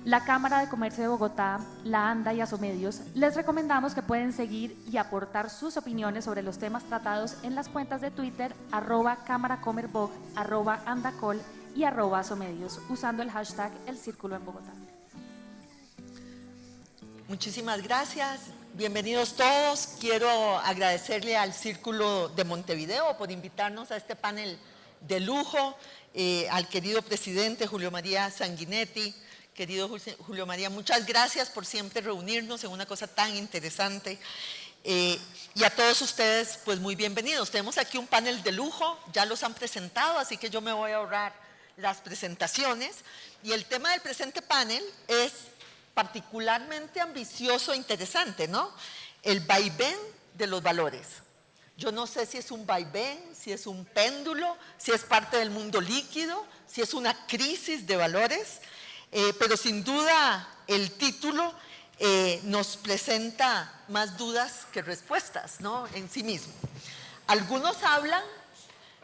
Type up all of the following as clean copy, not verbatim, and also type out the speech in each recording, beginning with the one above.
la Cámara de Comercio de Bogotá, la ANDA y Asomedios, les recomendamos que pueden seguir y aportar sus opiniones sobre los temas tratados en las cuentas de Twitter @cámaracomerbog, @andacol y @asomedios, usando el hashtag El Círculo en Bogotá. Muchísimas gracias, bienvenidos todos. Quiero agradecerle al Círculo de Montevideo por invitarnos a este panel de lujo, al querido presidente Julio María Sanguinetti. Querido Julio María, muchas gracias por siempre reunirnos en una cosa tan interesante. Y a todos ustedes, pues muy bienvenidos. Tenemos aquí un panel de lujo, ya los han presentado, así que yo me voy a ahorrar las presentaciones. Y el tema del presente panel es particularmente ambicioso e interesante, ¿no? El vaivén de los valores. Yo no sé si es un vaivén, si es un péndulo, si es parte del mundo líquido, si es una crisis de valores, pero sin duda el título nos presenta más dudas que respuestas, ¿no? En sí mismo. Algunos hablan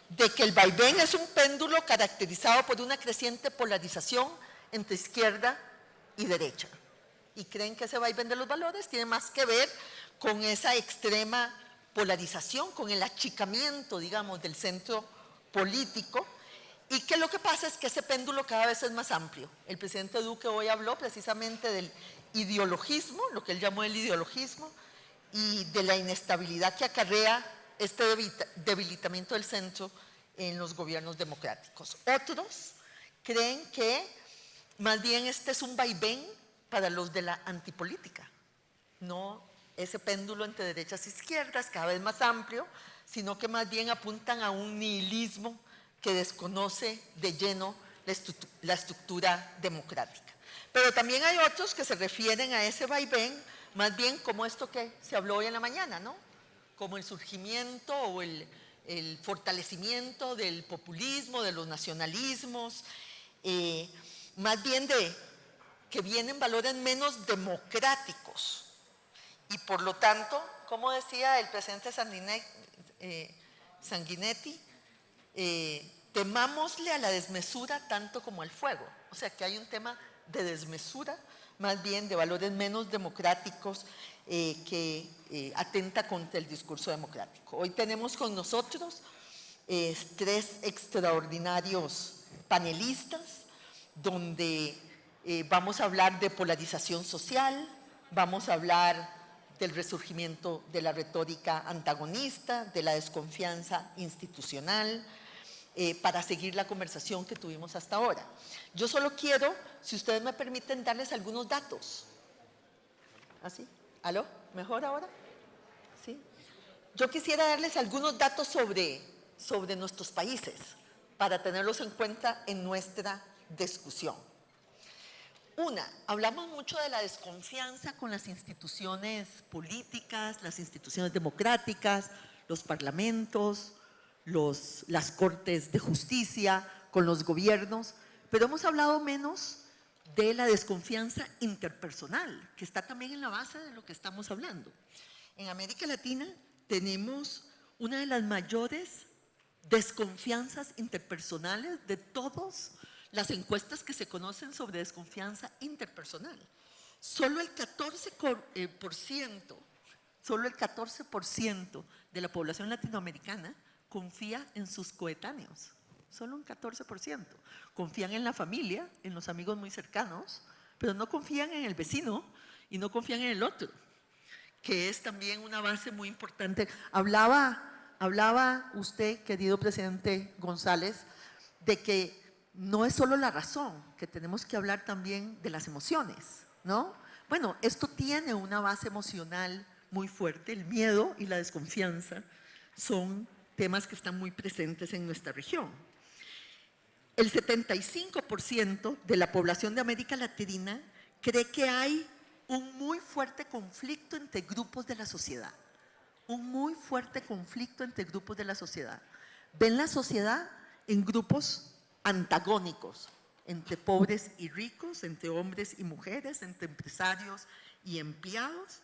de que el vaivén es un péndulo caracterizado por una creciente polarización entre izquierda y derecha. Y creen que ese vaivén de los valores tiene más que ver con esa extrema polarización, con el achicamiento, digamos, del centro político, y que lo que pasa es que ese péndulo cada vez es más amplio. El presidente Duque hoy habló precisamente del ideologismo, lo que él llamó el ideologismo, y de la inestabilidad que acarrea este debilitamiento del centro en los gobiernos democráticos. Otros creen que más bien este es un vaivén para los de la antipolítica, no ese péndulo entre derechas e izquierdas cada vez más amplio, sino que más bien apuntan a un nihilismo que desconoce de lleno la estructura democrática. Pero también hay otros que se refieren a ese vaivén más bien como esto que se habló hoy en la mañana, ¿no? Como el surgimiento o el fortalecimiento del populismo, de los nacionalismos, más bien de que vienen valores menos democráticos. Y por lo tanto, como decía el presidente Sanguinetti, temámosle a la desmesura tanto como al fuego. O sea que hay un tema de desmesura, más bien de valores menos democráticos que atenta contra el discurso democrático. Hoy tenemos con nosotros tres extraordinarios panelistas, donde vamos a hablar de polarización social, vamos a hablar del resurgimiento de la retórica antagonista, de la desconfianza institucional, para seguir la conversación que tuvimos hasta ahora. Yo solo quiero, si ustedes me permiten, darles algunos datos. ¿Así? ¿Aló? ¿Mejor ahora? ¿Sí? Yo quisiera darles algunos datos sobre nuestros países, para tenerlos en cuenta en nuestra discusión. Una, hablamos mucho de la desconfianza con las instituciones políticas, las instituciones democráticas, los parlamentos, las cortes de justicia, con los gobiernos, pero hemos hablado menos de la desconfianza interpersonal, que está también en la base de lo que estamos hablando. En América Latina tenemos una de las mayores desconfianzas interpersonales de todas las encuestas que se conocen sobre desconfianza interpersonal. Solo el 14% de la población latinoamericana confía en sus coetáneos, solo un 14%. Confían en la familia, en los amigos muy cercanos, pero no confían en el vecino y no confían en el otro, que es también una base muy importante. Hablaba usted, querido presidente González, de que no es solo la razón, que tenemos que hablar también de las emociones, ¿no? Bueno, esto tiene una base emocional muy fuerte, el miedo y la desconfianza son temas que están muy presentes en nuestra región. El 75% de la población de América Latina cree que hay un muy fuerte conflicto entre grupos de la sociedad. Un muy fuerte conflicto entre grupos de la sociedad. Ven la sociedad en grupos antagónicos, entre pobres y ricos, entre hombres y mujeres, entre empresarios y empleados,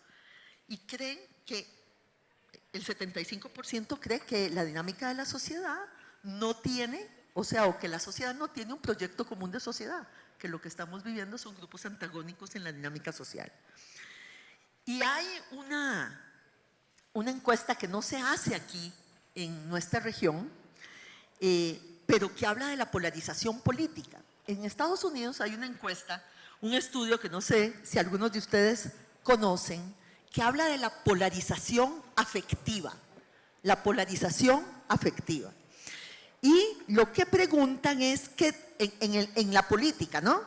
y creen que el 75% cree que la dinámica de la sociedad no tiene, o que la sociedad no tiene un proyecto común de sociedad, que lo que estamos viviendo son grupos antagónicos en la dinámica social. Y hay una encuesta que no se hace aquí en nuestra región, pero que habla de la polarización política. En Estados Unidos hay una encuesta, un estudio que no sé si algunos de ustedes conocen, que habla de la polarización afectiva. La polarización afectiva. Y lo que preguntan es que, en la política, ¿no?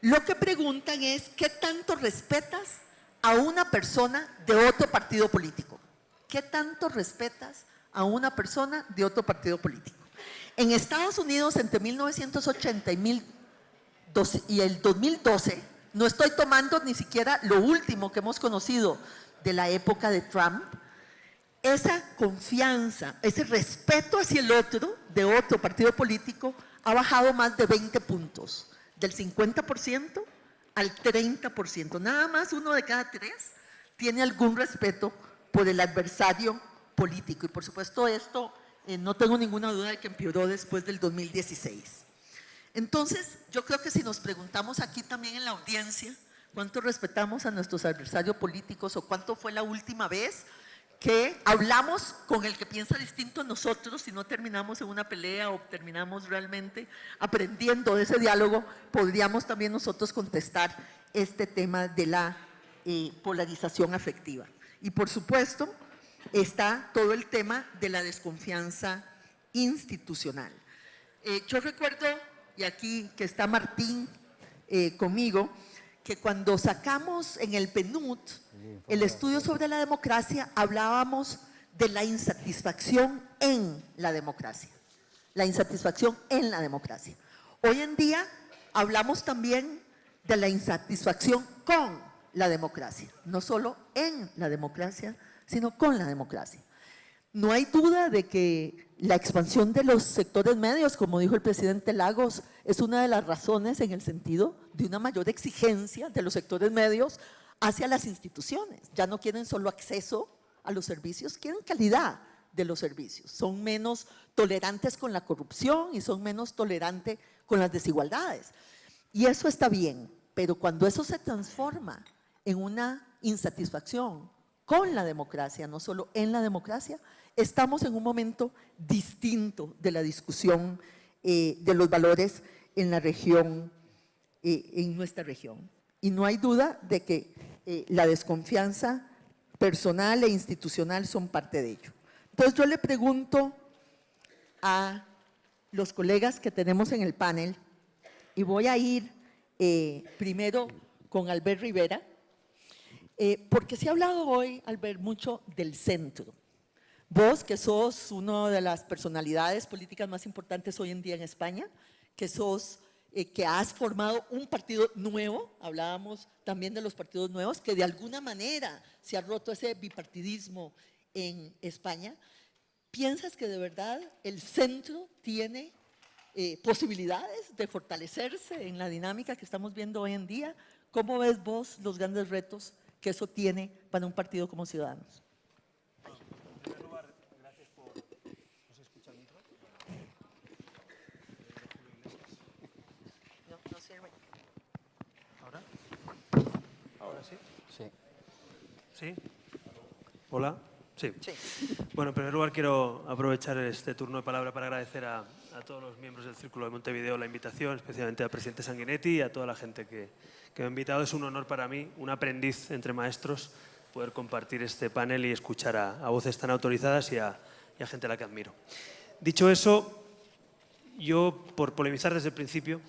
Lo que preguntan es ¿qué tanto respetas a una persona de otro partido político? ¿Qué tanto respetas a una persona de otro partido político? En Estados Unidos, entre 1980 y el 2012, no estoy tomando ni siquiera lo último que hemos conocido de la época de Trump, esa confianza, ese respeto hacia el otro, de otro partido político, ha bajado más de 20 puntos, del 50% al 30%. Nada más 1 de cada 3 tiene algún respeto por el adversario político. Y por supuesto esto no tengo ninguna duda de que empeoró después del 2016. Entonces, yo creo que si nos preguntamos aquí también en la audiencia, ¿cuánto respetamos a nuestros adversarios políticos o cuánto fue la última vez que hablamos con el que piensa distinto a nosotros y no terminamos en una pelea o terminamos realmente aprendiendo de ese diálogo? Podríamos también nosotros contestar este tema de la polarización afectiva. Y por supuesto está todo el tema de la desconfianza institucional. Yo recuerdo, y aquí que está Martín conmigo, que cuando sacamos en el PNUD el estudio sobre la democracia, hablábamos de la insatisfacción en la democracia. La insatisfacción en la democracia. Hoy en día hablamos también de la insatisfacción con la democracia, no solo en la democracia, sino con la democracia. No hay duda de que la expansión de los sectores medios, como dijo el presidente Lagos, es una de las razones en el sentido de una mayor exigencia de los sectores medios hacia las instituciones. Ya no quieren solo acceso a los servicios, quieren calidad de los servicios. Son menos tolerantes con la corrupción y son menos tolerantes con las desigualdades. Y eso está bien, pero cuando eso se transforma en una insatisfacción con la democracia, no solo en la democracia, estamos en un momento distinto de la discusión de los valores en la región, en nuestra región. Y no hay duda de que la desconfianza personal e institucional son parte de ello. Entonces yo le pregunto a los colegas que tenemos en el panel, y voy a ir primero con Albert Rivera, porque se ha hablado hoy, Albert, mucho del centro. Vos, que sos una de las personalidades políticas más importantes hoy en día en España, que has formado un partido nuevo, hablábamos también de los partidos nuevos, que de alguna manera se ha roto ese bipartidismo en España. ¿Piensas que de verdad el centro tiene posibilidades de fortalecerse en la dinámica que estamos viendo hoy en día? ¿Cómo ves vos los grandes retos que eso tiene para un partido como Ciudadanos? En primer lugar, gracias por… ¿No se escucha el micro? No sirve. ¿Ahora? ¿Ahora sí? Sí. ¿Sí? ¿Hola? Sí. Sí. Bueno, en primer lugar quiero aprovechar este turno de palabra para agradecer a todos los miembros del Círculo de Montevideo la invitación, especialmente al presidente Sanguinetti y a toda la gente que me ha invitado. Es un honor para mí, un aprendiz entre maestros, poder compartir este panel y escuchar a voces tan autorizadas y a gente a la que admiro. Dicho eso, yo, por polemizar desde el principio,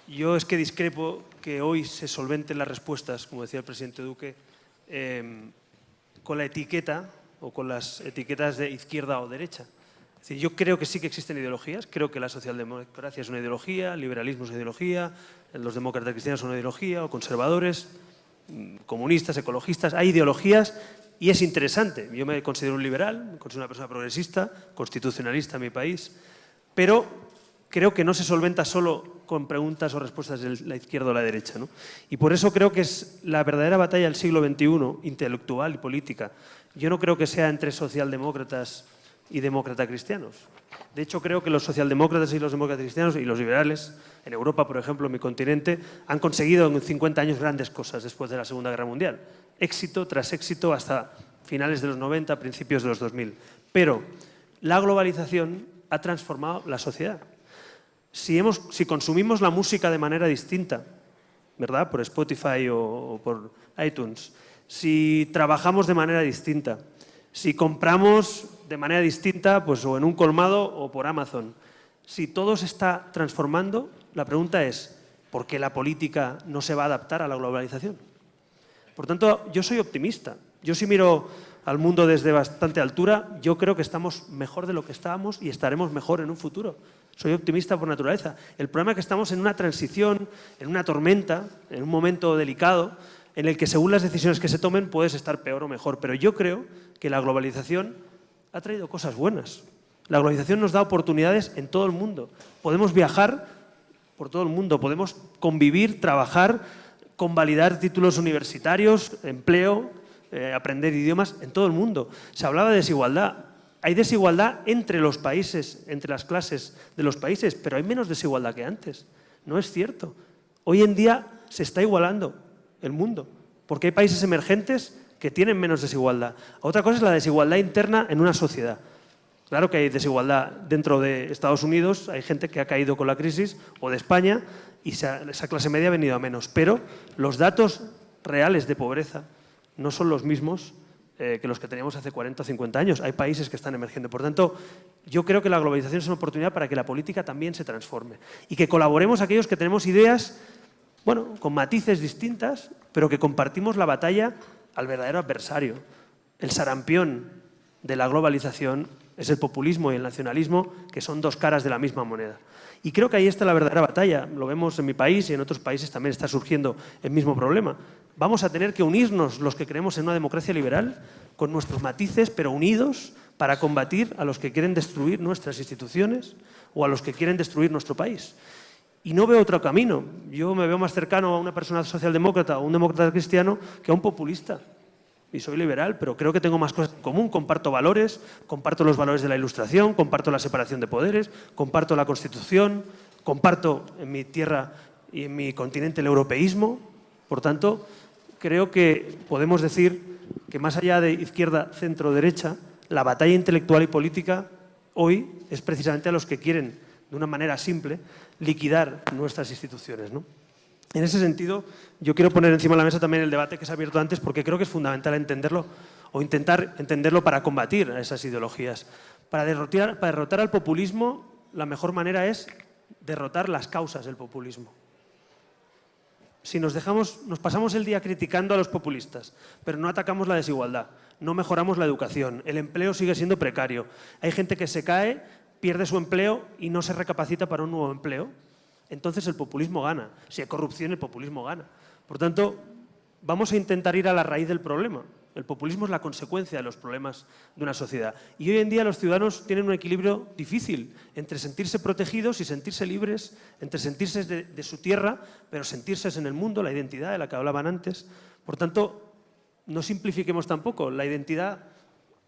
yo es que discrepo que hoy se solventen las respuestas, como decía el presidente Duque, con la etiqueta o con las etiquetas de izquierda o derecha. Es decir, yo creo que sí que existen ideologías, creo que la socialdemocracia es una ideología, el liberalismo es una ideología, los demócratas cristianos son una ideología, o conservadores, comunistas, ecologistas, hay ideologías y es interesante. Yo me considero un liberal, me considero una persona progresista, constitucionalista en mi país, pero creo que no se solventa solo con preguntas o respuestas de la izquierda o la derecha, ¿no? Y por eso creo que es la verdadera batalla del siglo XXI, intelectual y política. Yo no creo que sea entre socialdemócratas y demócrata cristianos. De hecho, creo que los socialdemócratas y los demócratas cristianos y los liberales, en Europa, por ejemplo, en mi continente, han conseguido en 50 años grandes cosas después de la Segunda Guerra Mundial. Éxito tras éxito hasta finales de los 90, principios de los 2000. Pero la globalización ha transformado la sociedad. Si consumimos la música de manera distinta, ¿verdad? Por Spotify o por iTunes, si trabajamos de manera distinta, si compramos de manera distinta, pues o en un colmado o por Amazon, si todo se está transformando, la pregunta es, ¿por qué la política no se va a adaptar a la globalización? Por tanto, yo soy optimista. Yo si miro al mundo desde bastante altura, yo creo que estamos mejor de lo que estábamos y estaremos mejor en un futuro. Soy optimista por naturaleza. El problema es que estamos en una transición, en una tormenta, en un momento delicado, en el que según las decisiones que se tomen puedes estar peor o mejor. Pero yo creo que la globalización ha traído cosas buenas. La globalización nos da oportunidades en todo el mundo. Podemos viajar por todo el mundo, podemos convivir, trabajar, convalidar títulos universitarios, empleo, aprender idiomas en todo el mundo. Se hablaba de desigualdad. Hay desigualdad entre los países, entre las clases de los países, pero hay menos desigualdad que antes. No es cierto. Hoy en día se está igualando el mundo, porque hay países emergentes que tienen menos desigualdad. Otra cosa es la desigualdad interna en una sociedad. Claro que hay desigualdad dentro de Estados Unidos, hay gente que ha caído con la crisis, o de España, y esa clase media ha venido a menos. Pero los datos reales de pobreza no son los mismos que los que teníamos hace 40 o 50 años. Hay países que están emergiendo. Por tanto, yo creo que la globalización es una oportunidad para que la política también se transforme y que colaboremos aquellos que tenemos ideas, bueno, con matices distintas, pero que compartimos la batalla al verdadero adversario. El sarampión de la globalización es el populismo y el nacionalismo, que son dos caras de la misma moneda. Y creo que ahí está la verdadera batalla. Lo vemos en mi país y en otros países también está surgiendo el mismo problema. Vamos a tener que unirnos los que creemos en una democracia liberal, con nuestros matices, pero unidos para combatir a los que quieren destruir nuestras instituciones o a los que quieren destruir nuestro país. Y no veo otro camino. Yo me veo más cercano a una persona socialdemócrata o un demócrata cristiano que a un populista. Y soy liberal, pero creo que tengo más cosas en común. Comparto valores, comparto los valores de la Ilustración, comparto la separación de poderes, comparto la Constitución, comparto en mi tierra y en mi continente el europeísmo. Por tanto, creo que podemos decir que más allá de izquierda, centro, derecha, la batalla intelectual y política hoy es precisamente a los que quieren, de una manera simple, liquidar nuestras instituciones, ¿no? En ese sentido, yo quiero poner encima de la mesa también el debate que se ha abierto antes, porque creo que es fundamental entenderlo o intentar entenderlo para combatir a esas ideologías. Para derrotar al populismo, la mejor manera es derrotar las causas del populismo. Si nos pasamos el día criticando a los populistas, pero no atacamos la desigualdad, no mejoramos la educación, el empleo sigue siendo precario, hay gente que se cae, pierde su empleo y no se recapacita para un nuevo empleo, entonces el populismo gana. Si hay corrupción, el populismo gana. Por tanto, vamos a intentar ir a la raíz del problema. El populismo es la consecuencia de los problemas de una sociedad. Y hoy en día los ciudadanos tienen un equilibrio difícil entre sentirse protegidos y sentirse libres, entre sentirse de su tierra, pero sentirse en el mundo, la identidad de la que hablaban antes. Por tanto, no simplifiquemos tampoco. La identidad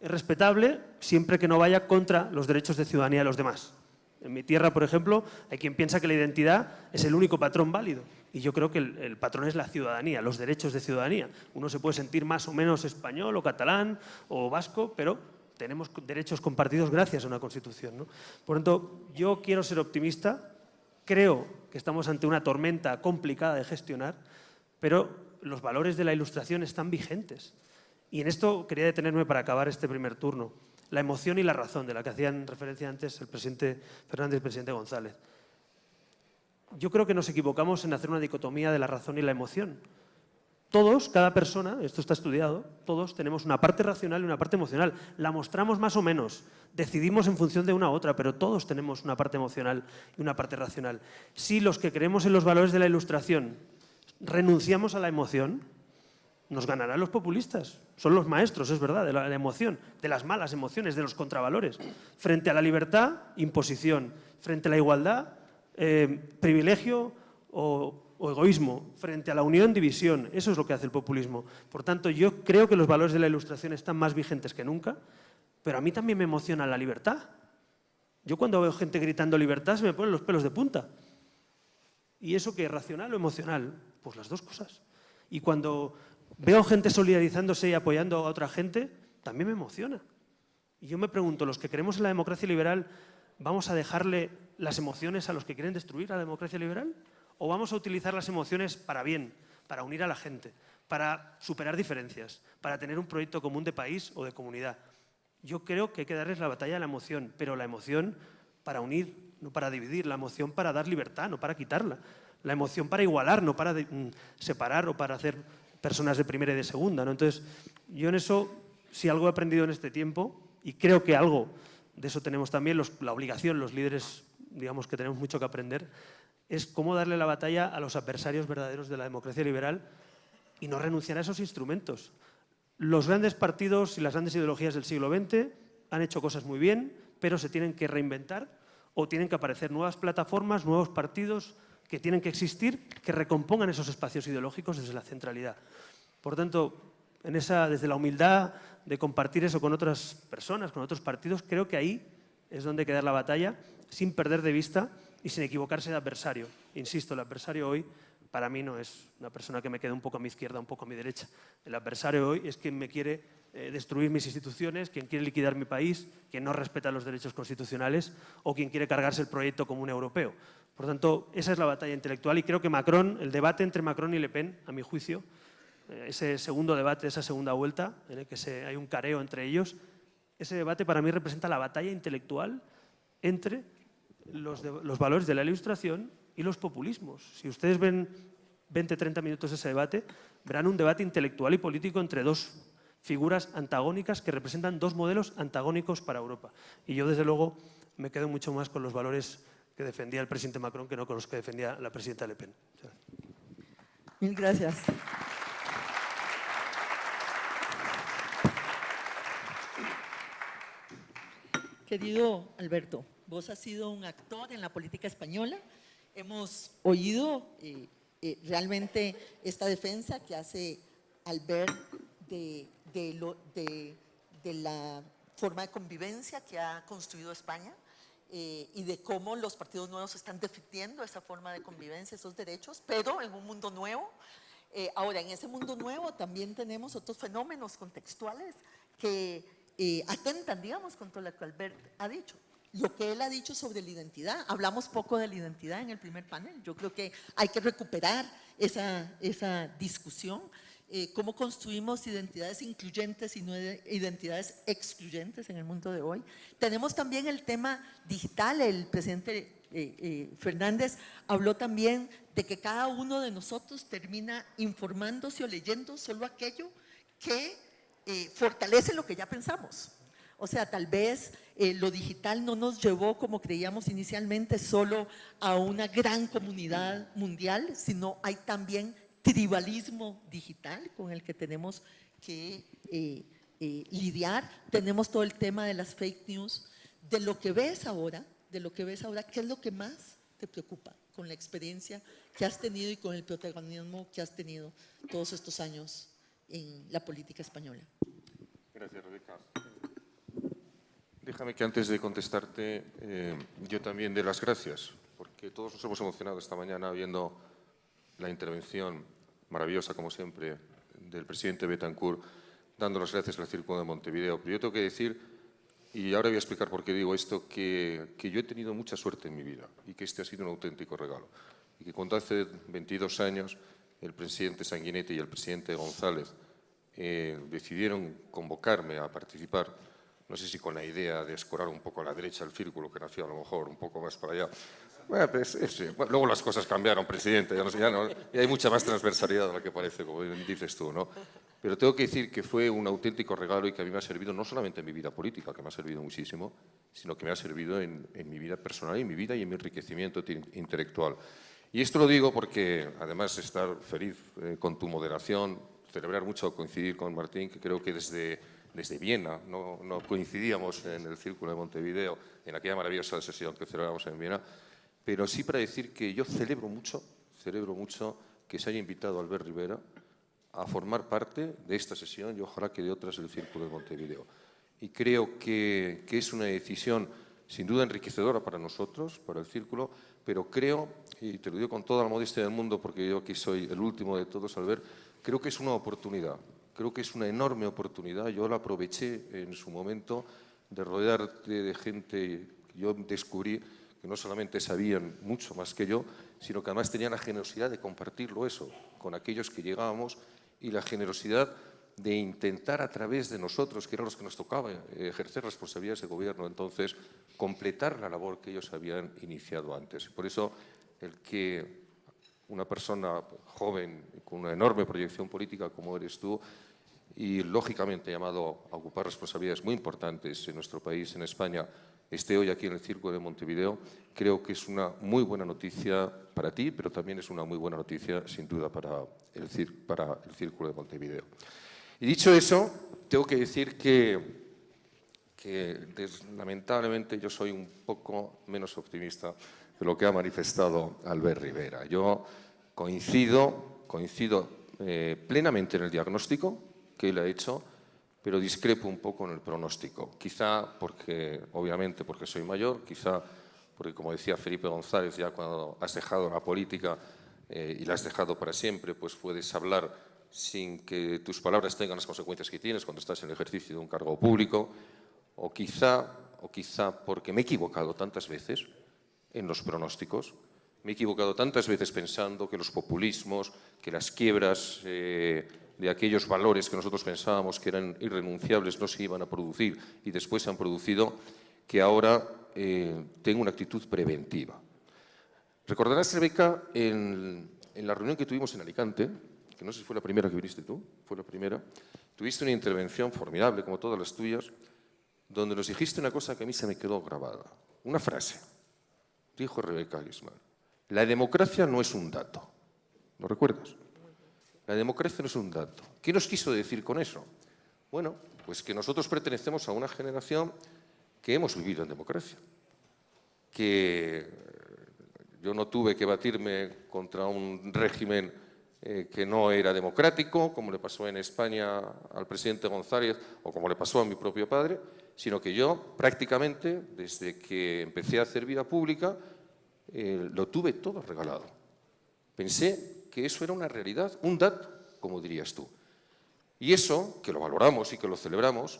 es respetable siempre que no vaya contra los derechos de ciudadanía de los demás. En mi tierra, por ejemplo, hay quien piensa que la identidad es el único patrón válido. Y yo creo que el patrón es la ciudadanía, los derechos de ciudadanía. Uno se puede sentir más o menos español o catalán o vasco, pero tenemos derechos compartidos gracias a una Constitución, ¿no? Por lo tanto, yo quiero ser optimista. Creo que estamos ante una tormenta complicada de gestionar, pero los valores de la Ilustración están vigentes. Y en esto quería detenerme para acabar este primer turno. La emoción y la razón, de la que hacían referencia antes el presidente Fernández y el presidente González. Yo creo que nos equivocamos en hacer una dicotomía de la razón y la emoción. Todos, cada persona, esto está estudiado, todos tenemos una parte racional y una parte emocional. La mostramos más o menos, decidimos en función de una u otra, pero todos tenemos una parte emocional y una parte racional. Si los que creemos en los valores de la Ilustración renunciamos a la emoción, nos ganarán los populistas. Son los maestros, es verdad, de la emoción, de las malas emociones, de los contravalores. Frente a la libertad, imposición. Frente a la igualdad, privilegio o egoísmo. Frente a la unión, división. Eso es lo que hace el populismo. Por tanto, yo creo que los valores de la Ilustración están más vigentes que nunca, pero a mí también me emociona la libertad. Yo cuando veo gente gritando libertad se me ponen los pelos de punta. ¿Y eso qué? ¿Racional o emocional? Pues las dos cosas. Y cuando veo gente solidarizándose y apoyando a otra gente, también me emociona. Y yo me pregunto, ¿los que creemos en la democracia liberal vamos a dejarle las emociones a los que quieren destruir la democracia liberal? ¿O vamos a utilizar las emociones para bien, para unir a la gente, para superar diferencias, para tener un proyecto común de país o de comunidad? Yo creo que hay que darles la batalla a la emoción, pero la emoción para unir, no para dividir, la emoción para dar libertad, no para quitarla, la emoción para igualar, no para separar o para hacer personas de primera y de segunda, ¿no? Entonces, yo en eso, si algo he aprendido en este tiempo, y creo que algo de eso tenemos también, la obligación, los líderes, digamos que tenemos mucho que aprender, es cómo darle la batalla a los adversarios verdaderos de la democracia liberal y no renunciar a esos instrumentos. Los grandes partidos y las grandes ideologías del siglo XX han hecho cosas muy bien, pero se tienen que reinventar o tienen que aparecer nuevas plataformas, nuevos partidos que tienen que existir, que recompongan esos espacios ideológicos desde la centralidad. Por tanto, desde la humildad de compartir eso con otras personas, con otros partidos, creo que ahí es donde hay que dar la batalla, sin perder de vista y sin equivocarse de adversario. Insisto, el adversario hoy para mí no es una persona que me quede un poco a mi izquierda, un poco a mi derecha. El adversario hoy es quien me quiere destruir mis instituciones, quien quiere liquidar mi país, quien no respeta los derechos constitucionales o quien quiere cargarse el proyecto común europeo. Por tanto, esa es la batalla intelectual y creo que Macron, el debate entre Macron y Le Pen, a mi juicio, ese segundo debate, esa segunda vuelta, en el que hay un careo entre ellos, ese debate para mí representa la batalla intelectual entre los valores de la Ilustración y los populismos. Si ustedes ven 20-30 minutos de ese debate, verán un debate intelectual y político entre dos figuras antagónicas que representan dos modelos antagónicos para Europa. Y yo, desde luego, me quedo mucho más con los valores que defendía el presidente Macron que no con los que defendía la presidenta Le Pen. Mil gracias. Querido Alberto, vos has sido un actor en la política española. Hemos oído realmente esta defensa que hace Albert de la forma de convivencia que ha construido España y de cómo los partidos nuevos están defendiendo esa forma de convivencia, esos derechos, pero en un mundo nuevo. Ahora, en ese mundo nuevo también tenemos otros fenómenos contextuales que atentan, digamos, contra lo que Albert ha dicho. Lo que él ha dicho sobre la identidad, hablamos poco de la identidad en el primer panel, yo creo que hay que recuperar esa discusión, cómo construimos identidades incluyentes y no identidades excluyentes en el mundo de hoy. Tenemos también el tema digital, el presidente Fernández habló también de que cada uno de nosotros termina informándose o leyendo solo aquello que fortalece lo que ya pensamos. O sea, tal vez lo digital no nos llevó, como creíamos inicialmente, solo a una gran comunidad mundial, sino hay también tribalismo digital con el que tenemos que lidiar. Tenemos todo el tema de las fake news, de lo que ves ahora, ¿qué es lo que más te preocupa con la experiencia que has tenido y con el protagonismo que has tenido todos estos años en la política española? Gracias, Rebeca. Déjame que antes de contestarte, yo también dé las gracias, porque todos nos hemos emocionado esta mañana viendo la intervención maravillosa, como siempre, del presidente Betancourt, dando las gracias al Círculo de Montevideo. Pero yo tengo que decir, y ahora voy a explicar por qué digo esto, que yo he tenido mucha suerte en mi vida y que este ha sido un auténtico regalo. Y que cuando hace 22 años el presidente Sanguinetti y el presidente González decidieron convocarme a participar, no sé si con la idea de escorar un poco a la derecha el círculo, que nació a lo mejor un poco más para allá. Bueno, pues, bueno, luego las cosas cambiaron, presidente, ya hay mucha más transversalidad de lo que parece, como dices tú, ¿no? Pero tengo que decir que fue un auténtico regalo y que a mí me ha servido no solamente en mi vida política, que me ha servido muchísimo, sino que me ha servido en mi vida personal, en mi vida y en mi enriquecimiento intelectual. Y esto lo digo porque, además de estar feliz con tu moderación, celebrar mucho coincidir con Martín, que creo que desde Viena no coincidíamos en el Círculo de Montevideo, en aquella maravillosa sesión que celebramos en Viena, pero sí para decir que yo celebro mucho que se haya invitado a Albert Rivera a formar parte de esta sesión y ojalá que de otras del Círculo de Montevideo. Y creo que es una decisión sin duda enriquecedora para nosotros, para el círculo, pero creo, y te lo digo con toda la modestia del mundo, porque yo aquí soy el último de todos, Albert, creo que es una oportunidad, creo que es una enorme oportunidad. Yo la aproveché en su momento de rodearte de gente que yo descubrí que no solamente sabían mucho más que yo, sino que además tenían la generosidad de compartirlo eso con aquellos que llegábamos y la generosidad de intentar a través de nosotros, que eran los que nos tocaba ejercer responsabilidades de gobierno, entonces completar la labor que ellos habían iniciado antes. Por eso el que una persona joven con una enorme proyección política como eres tú y lógicamente llamado a ocupar responsabilidades muy importantes en nuestro país, en España, esté hoy aquí en el Círculo de Montevideo, creo que es una muy buena noticia para ti, pero también es una muy buena noticia, sin duda, para el Círculo de Montevideo. Y dicho eso, tengo que decir que lamentablemente yo soy un poco menos optimista de lo que ha manifestado Albert Rivera. Yo coincido plenamente en el diagnóstico que él ha hecho, pero discrepo un poco en el pronóstico. Quizá obviamente porque soy mayor, quizá porque, como decía Felipe González, ya cuando has dejado la política y la has dejado para siempre, pues puedes hablar sin que tus palabras tengan las consecuencias que tienes cuando estás en el ejercicio de un cargo público, o quizá porque me he equivocado tantas veces en los pronósticos, me he equivocado tantas veces pensando que los populismos, que las quiebras de aquellos valores que nosotros pensábamos que eran irrenunciables no se iban a producir y después se han producido, que ahora tengo una actitud preventiva. Recordarás, Rebeca, en la reunión que tuvimos en Alicante, que no sé si fue la primera que viniste tú, fue la primera, tuviste una intervención formidable, como todas las tuyas, donde nos dijiste una cosa que a mí se me quedó grabada. Una frase. Dijo Rebeca Grisman: la democracia no es un dato. ¿Lo recuerdas? La democracia no es un dato. ¿Qué nos quiso decir con eso? Bueno, pues que nosotros pertenecemos a una generación que hemos vivido en democracia. Que yo no tuve que batirme contra un régimen que no era democrático, como le pasó en España al presidente González o como le pasó a mi propio padre, sino que yo prácticamente, desde que empecé a hacer vida pública, lo tuve todo regalado. Pensé que eso era una realidad, un dato, como dirías tú. Y eso, que lo valoramos y que lo celebramos,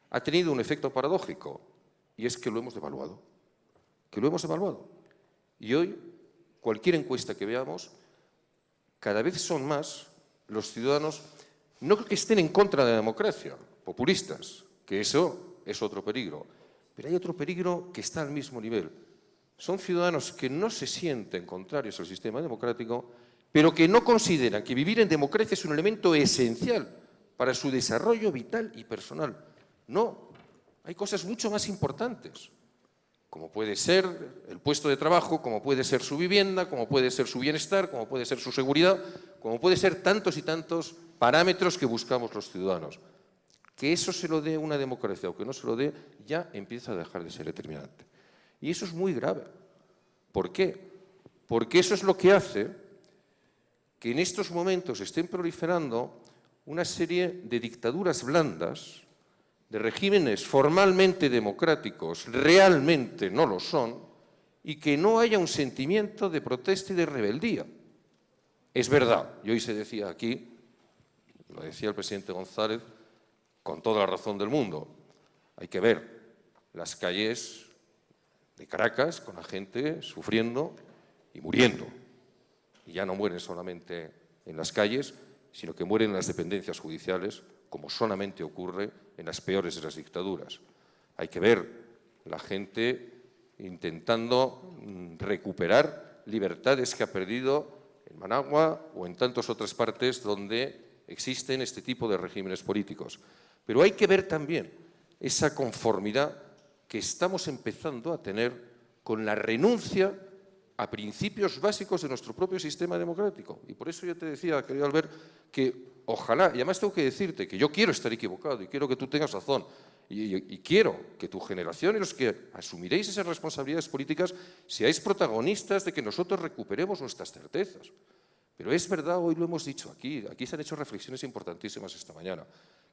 ha tenido un efecto paradójico, y es que lo hemos devaluado. Y hoy, cualquier encuesta que veamos, cada vez son más los ciudadanos, no que estén en contra de la democracia, populistas, que eso es otro peligro, pero hay otro peligro que está al mismo nivel. Son ciudadanos que no se sienten contrarios al sistema democrático, pero que no consideran que vivir en democracia es un elemento esencial para su desarrollo vital y personal. No, hay cosas mucho más importantes, como puede ser el puesto de trabajo, como puede ser su vivienda, como puede ser su bienestar, como puede ser su seguridad, como puede ser tantos y tantos parámetros que buscamos los ciudadanos. Que eso se lo dé una democracia o que no se lo dé, ya empieza a dejar de ser determinante. Y eso es muy grave. ¿Por qué? Porque eso es lo que hace que en estos momentos estén proliferando una serie de dictaduras blandas, de regímenes formalmente democráticos, realmente no lo son, y que no haya un sentimiento de protesta y de rebeldía. Es verdad, y hoy se decía aquí, lo decía el presidente González, con toda la razón del mundo, hay que ver las calles de Caracas con la gente sufriendo y muriendo. Y ya no mueren solamente en las calles, sino que mueren en las dependencias judiciales, como solamente ocurre en las peores de las dictaduras. Hay que ver la gente intentando recuperar libertades que ha perdido en Managua o en tantas otras partes donde existen este tipo de regímenes políticos. Pero hay que ver también esa conformidad que estamos empezando a tener con la renuncia a principios básicos de nuestro propio sistema democrático. Y por eso yo te decía, querido Albert, que ojalá, y además tengo que decirte que yo quiero estar equivocado y quiero que tú tengas razón, y quiero que tu generación y los que asumiréis esas responsabilidades políticas seáis protagonistas de que nosotros recuperemos nuestras certezas. Pero es verdad, hoy lo hemos dicho aquí se han hecho reflexiones importantísimas esta mañana.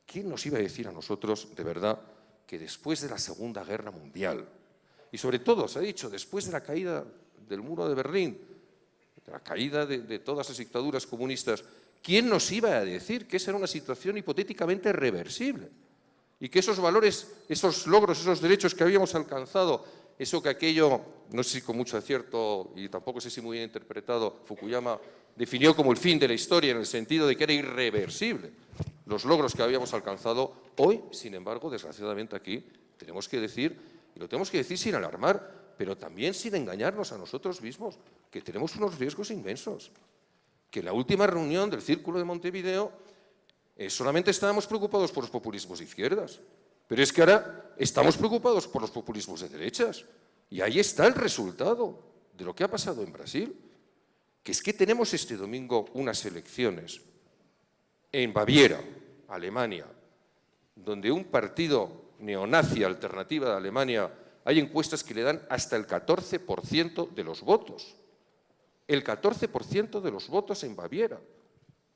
¿Quién nos iba a decir a nosotros, de verdad, que después de la Segunda Guerra Mundial, Y sobre todo, se ha dicho, después de la caída del muro de Berlín, de la caída de todas las dictaduras comunistas, ¿quién nos iba a decir que esa era una situación hipotéticamente reversible? Y que esos valores, esos logros, esos derechos que habíamos alcanzado, eso que aquello, no sé si con mucho acierto y tampoco sé si muy bien interpretado, Fukuyama definió como el fin de la historia en el sentido de que era irreversible. Los logros que habíamos alcanzado hoy, sin embargo, desgraciadamente aquí, tenemos que decir, y lo tenemos que decir sin alarmar, pero también sin engañarnos a nosotros mismos, que tenemos unos riesgos inmensos. Que en la última reunión del Círculo de Montevideo solamente estábamos preocupados por los populismos de izquierdas, pero es que ahora estamos preocupados por los populismos de derechas. Y ahí está el resultado de lo que ha pasado en Brasil, que es que tenemos este domingo unas elecciones en Baviera, Alemania, donde un partido neonazi Alternativa de Alemania, hay encuestas que le dan hasta el 14% de los votos. El 14% de los votos en Baviera,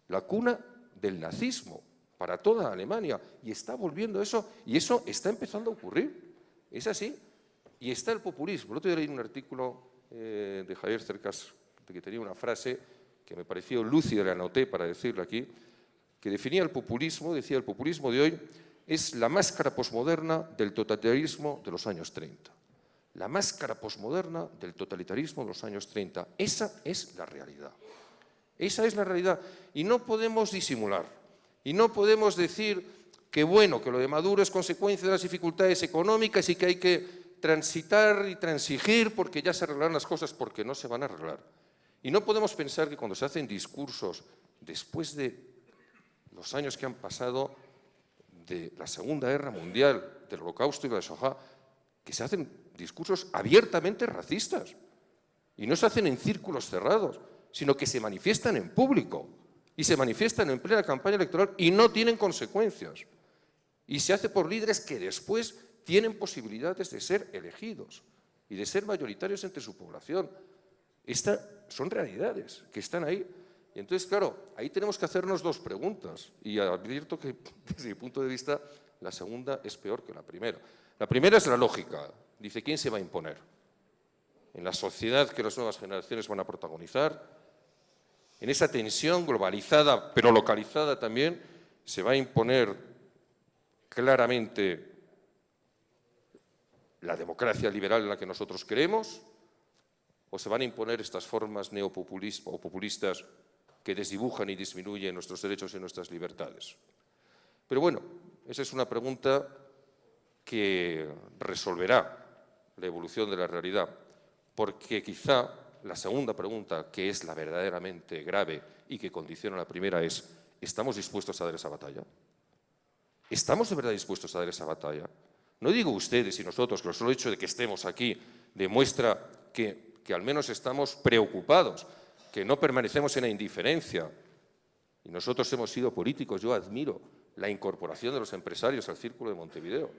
la cuna del nazismo para toda Alemania. Y está volviendo eso, y eso está empezando a ocurrir. Es así. Y está el populismo. El otro día leí un artículo de Javier Cercas, que tenía una frase que me pareció lúcida, la anoté para decirlo aquí, que definía el populismo, decía: el populismo de hoy es la máscara posmoderna del totalitarismo de los años 30. La máscara posmoderna del totalitarismo de los años 30. Esa es la realidad. Esa es la realidad. Y no podemos disimular. Y no podemos decir que, bueno, que lo de Maduro es consecuencia de las dificultades económicas y que hay que transitar y transigir porque ya se arreglarán las cosas, porque no se van a arreglar. Y no podemos pensar que cuando se hacen discursos después de los años que han pasado de la Segunda Guerra Mundial, del Holocausto y de la Shoah, que se hacen discursos abiertamente racistas y no se hacen en círculos cerrados, sino que se manifiestan en público y se manifiestan en plena campaña electoral y no tienen consecuencias. Y se hace por líderes que después tienen posibilidades de ser elegidos y de ser mayoritarios entre su población. Estas son realidades que están ahí. Y entonces, claro, ahí tenemos que hacernos dos preguntas. Y advierto que, desde mi punto de vista, la segunda es peor que la primera. La primera es la lógica. Dice, ¿quién se va a imponer? En la sociedad que las nuevas generaciones van a protagonizar, en esa tensión globalizada, pero localizada también, se va a imponer claramente la democracia liberal en la que nosotros creemos, o se van a imponer estas formas neopopulistas o populistas que desdibujan y disminuyen nuestros derechos y nuestras libertades. Pero bueno, esa es una pregunta que resolverá la evolución de la realidad, porque quizá la segunda pregunta, que es la verdaderamente grave y que condiciona la primera, es: ¿estamos dispuestos a dar esa batalla? ¿Estamos de verdad dispuestos a dar esa batalla? No digo ustedes y nosotros, que el solo hecho de que estemos aquí demuestra que al menos estamos preocupados, que no permanecemos en la indiferencia. Y nosotros hemos sido políticos. Yo admiro la incorporación de los empresarios al Círculo de Montevideo.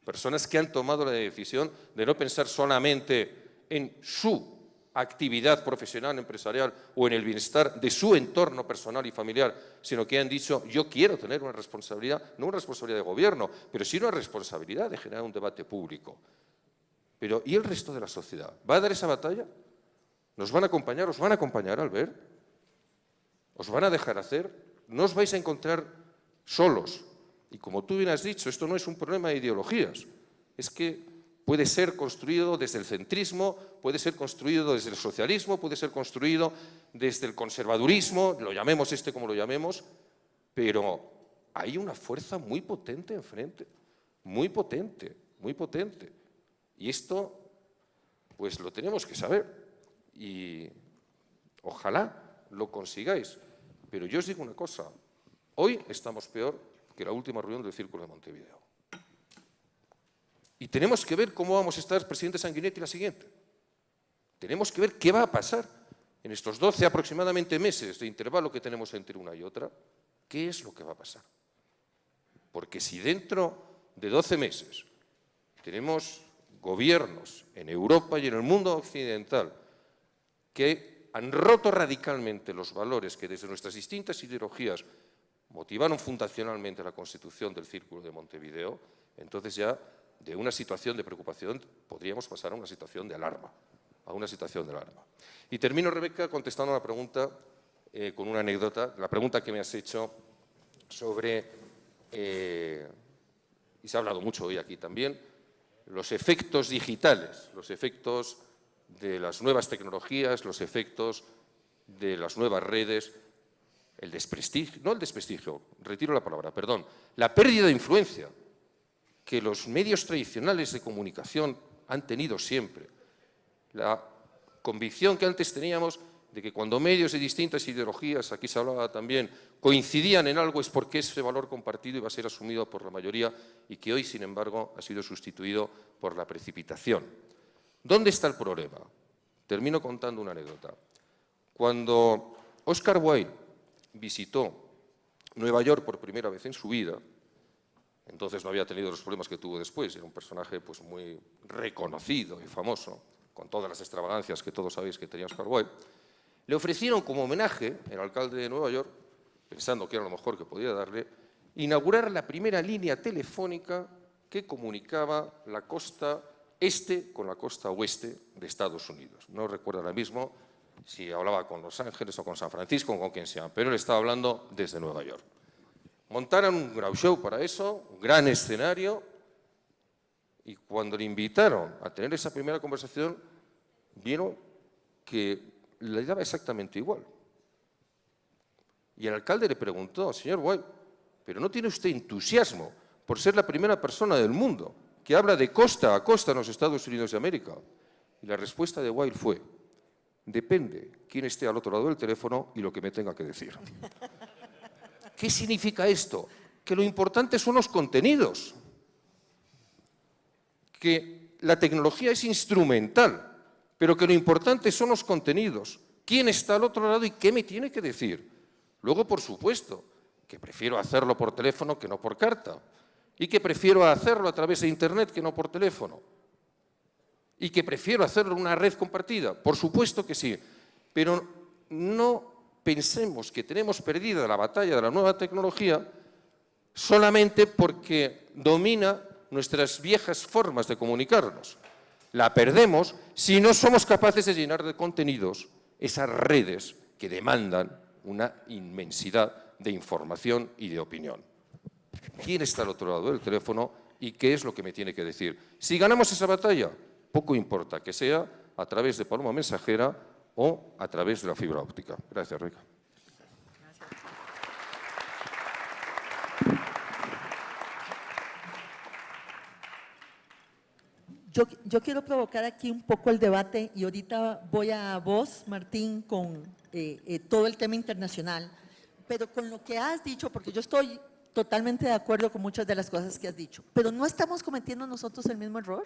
Personas que han tomado la decisión de no pensar solamente en su actividad profesional, empresarial o en el bienestar de su entorno personal y familiar, sino que han dicho: yo quiero tener una responsabilidad, no una responsabilidad de gobierno, pero sí una responsabilidad de generar un debate público. Pero ¿y el resto de la sociedad? ¿Va a dar esa batalla? ¿Nos van a acompañar? ¿Os van a acompañar al ver? ¿Os van a dejar hacer? ¿No os vais a encontrar solos? Y como tú bien has dicho, esto no es un problema de ideologías, es que puede ser construido desde el centrismo, puede ser construido desde el socialismo, puede ser construido desde el conservadurismo, lo llamemos como lo llamemos, pero hay una fuerza muy potente enfrente, muy potente, muy potente. Y esto, pues lo tenemos que saber y ojalá lo consigáis. Pero yo os digo una cosa, hoy estamos peor que la última reunión del Círculo de Montevideo. Y tenemos que ver cómo vamos a estar, presidente Sanguinetti, la siguiente. Tenemos que ver qué va a pasar en estos 12 aproximadamente meses de intervalo que tenemos entre una y otra. ¿Qué es lo que va a pasar? Porque si dentro de 12 meses tenemos gobiernos en Europa y en el mundo occidental que han roto radicalmente los valores que desde nuestras distintas ideologías motivaron fundacionalmente la constitución del Círculo de Montevideo, entonces ya de una situación de preocupación podríamos pasar a una situación de alarma, Y termino, Rebeca, contestando a la pregunta con una anécdota, la pregunta que me has hecho sobre, y se ha hablado mucho hoy aquí también, los efectos digitales, los efectos de las nuevas tecnologías, los efectos de las nuevas redes, el desprestigio, no el desprestigio, retiro la palabra, perdón, la pérdida de influencia que los medios tradicionales de comunicación han tenido siempre, la convicción que antes teníamos de que cuando medios de distintas ideologías, aquí se hablaba también, coincidían en algo es porque ese valor compartido iba a ser asumido por la mayoría y que hoy, sin embargo, ha sido sustituido por la precipitación. ¿Dónde está el problema? Termino contando una anécdota. Cuando Oscar Wilde visitó Nueva York por primera vez en su vida, entonces no había tenido los problemas que tuvo después, era un personaje pues, muy reconocido y famoso, con todas las extravagancias que todos sabéis que tenía Oscar Wilde, le ofrecieron como homenaje, el alcalde de Nueva York, pensando que era lo mejor que podía darle, inaugurar la primera línea telefónica que comunicaba la costa este con la costa oeste de Estados Unidos. No recuerdo ahora mismo si hablaba con Los Ángeles o con San Francisco o con quien sea, pero él estaba hablando desde Nueva York. Montaron un gran show para eso, un gran escenario, y cuando le invitaron a tener esa primera conversación, vieron que le daba exactamente igual. Y el alcalde le preguntó, señor Wilde, ¿pero no tiene usted entusiasmo por ser la primera persona del mundo que habla de costa a costa en los Estados Unidos de América? Y la respuesta de Wilde fue, depende quién esté al otro lado del teléfono y lo que me tenga que decir. ¿Qué significa esto? Que lo importante son los contenidos, que la tecnología es instrumental, pero que lo importante son los contenidos. ¿Quién está al otro lado y qué me tiene que decir? Luego, por supuesto, que prefiero hacerlo por teléfono que no por carta, y que prefiero hacerlo a través de Internet que no por teléfono, y que prefiero hacerlo en una red compartida. Por supuesto que sí, pero no pensemos que tenemos perdida la batalla de la nueva tecnología solamente porque domina nuestras viejas formas de comunicarnos. La perdemos si no somos capaces de llenar de contenidos esas redes que demandan una inmensidad de información y de opinión. ¿Quién está al otro lado del teléfono y qué es lo que me tiene que decir? Si ganamos esa batalla, poco importa que sea a través de paloma mensajera o a través de la fibra óptica. Gracias, Rebeca. Yo quiero provocar aquí un poco el debate y ahorita voy a vos, Martín, con todo el tema internacional, pero con lo que has dicho, porque yo estoy totalmente de acuerdo con muchas de las cosas que has dicho, pero no estamos cometiendo nosotros el mismo error,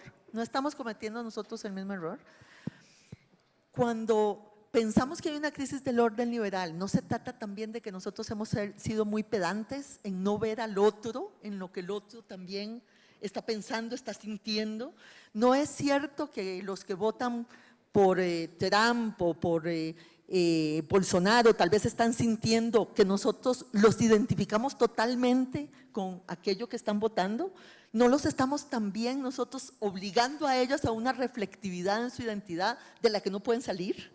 Cuando pensamos que hay una crisis del orden liberal, ¿no se trata también de que nosotros hemos sido muy pedantes en no ver al otro, en lo que el otro también está pensando, está sintiendo? ¿No es cierto que los que votan por Trump o por Bolsonaro tal vez están sintiendo que nosotros los identificamos totalmente con aquello que están votando? ¿No los estamos también nosotros obligando a ellos a una reflectividad en su identidad de la que no pueden salir?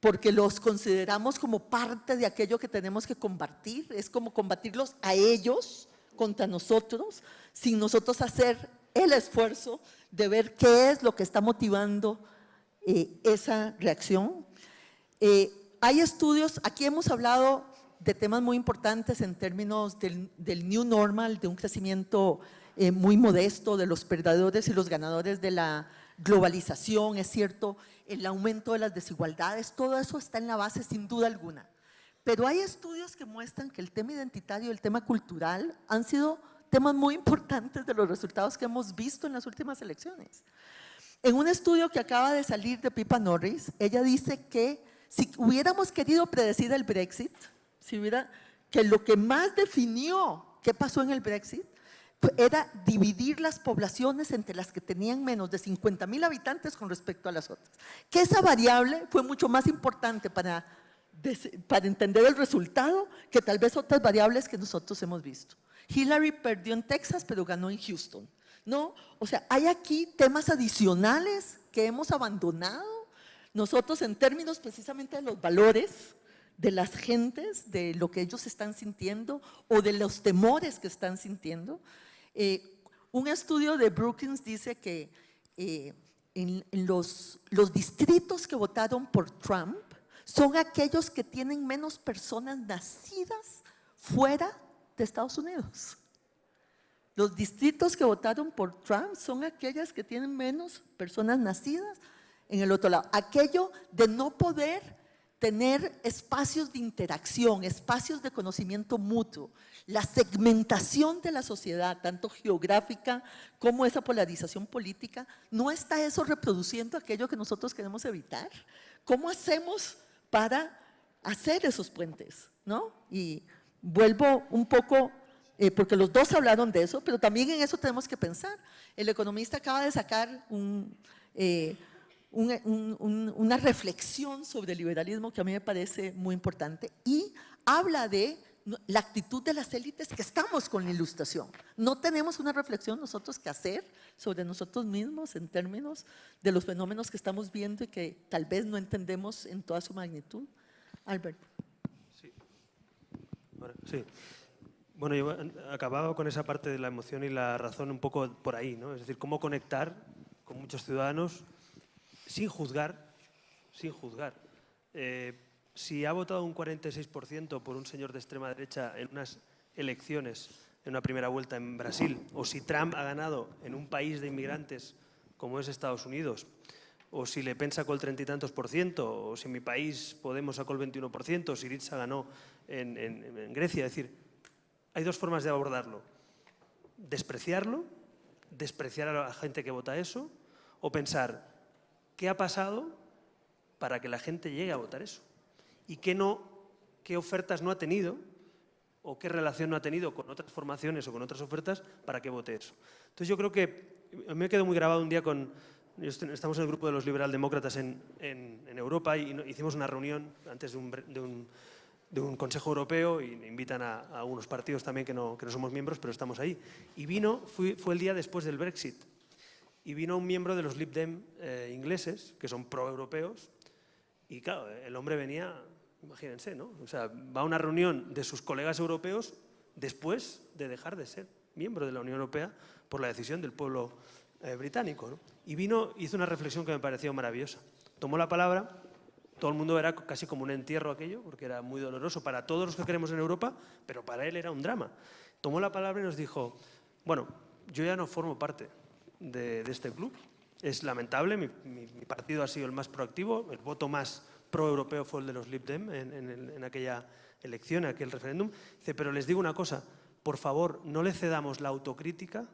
Porque los consideramos como parte de aquello que tenemos que combatir, es como combatirlos a ellos contra nosotros, sin nosotros hacer el esfuerzo de ver qué es lo que está motivando esa reacción. Hay estudios, aquí hemos hablado de temas muy importantes en términos del new normal, de un crecimiento muy modesto, de los perdedores y los ganadores de la globalización, es cierto, el aumento de las desigualdades, todo eso está en la base sin duda alguna. Pero hay estudios que muestran que el tema identitario y el tema cultural han sido temas muy importantes de los resultados que hemos visto en las últimas elecciones. En un estudio que acaba de salir de Pippa Norris, ella dice que si hubiéramos querido predecir el Brexit, que lo que más definió qué pasó en el Brexit era dividir las poblaciones entre las que tenían menos de 50,000 habitantes con respecto a las otras. Que esa variable fue mucho más importante para entender el resultado que tal vez otras variables que nosotros hemos visto. Hillary perdió en Texas, pero ganó en Houston. ¿no? O sea, hay aquí temas adicionales que hemos abandonado nosotros en términos precisamente de los valores de las gentes, de lo que ellos están sintiendo o de los temores que están sintiendo. Un estudio de Brookings dice que en los distritos que votaron por Trump son aquellos que tienen menos personas nacidas fuera de Estados Unidos. Los distritos que votaron por Trump son aquellas que tienen menos personas nacidas en el otro lado. Aquello de no poder tener espacios de interacción, espacios de conocimiento mutuo, la segmentación de la sociedad, tanto geográfica como esa polarización política, ¿no está eso reproduciendo aquello que nosotros queremos evitar? ¿Cómo hacemos para hacer esos puentes? ¿No? Y vuelvo un poco, porque los dos hablaron de eso, pero también en eso tenemos que pensar. El economista acaba de sacar una reflexión sobre el liberalismo que a mí me parece muy importante y habla de la actitud de las élites que estamos con la Ilustración. No tenemos una reflexión nosotros que hacer sobre nosotros mismos en términos de los fenómenos que estamos viendo y que tal vez no entendemos en toda su magnitud. Albert. Sí. Sí. Bueno, yo acababa con esa parte de la emoción y la razón un poco por ahí, ¿no? Es decir, cómo conectar con muchos ciudadanos sin juzgar, sin juzgar. Si ha votado un 46% por un señor de extrema derecha en unas elecciones, en una primera vuelta en Brasil, o si Trump ha ganado en un país de inmigrantes como es Estados Unidos, o si Le Pen sacó el 30 y tantos %, o si en mi país Podemos sacó el 21%, o si Syriza ganó en Grecia. Es decir, hay dos formas de abordarlo. Despreciarlo, despreciar a la gente que vota eso, o pensar qué ha pasado para que la gente llegue a votar eso y qué ofertas no ha tenido o qué relación no ha tenido con otras formaciones o con otras ofertas para que vote eso. Entonces yo creo que me quedo muy grabado un día estamos en el grupo de los liberaldemócratas en Europa y hicimos una reunión antes de un Consejo Europeo y invitan a algunos partidos también que no somos miembros, pero estamos ahí. Y fue el día después del Brexit. Y vino un miembro de los Lib Dem ingleses, que son pro-europeos, y claro, el hombre venía, imagínense, ¿no? O sea, va a una reunión de sus colegas europeos después de dejar de ser miembro de la Unión Europea por la decisión del pueblo británico, ¿no? Y hizo una reflexión que me pareció maravillosa. Tomó la palabra, todo el mundo era casi como un entierro aquello, porque era muy doloroso para todos los que queremos en Europa, pero para él era un drama. Tomó la palabra y nos dijo, bueno, yo ya no formo parte de este club. Es lamentable, mi partido ha sido el más proactivo, el voto más pro-europeo fue el de los Lib Dem en aquella elección, en aquel referéndum. Dice, pero les digo una cosa, por favor, no le cedamos la autocrítica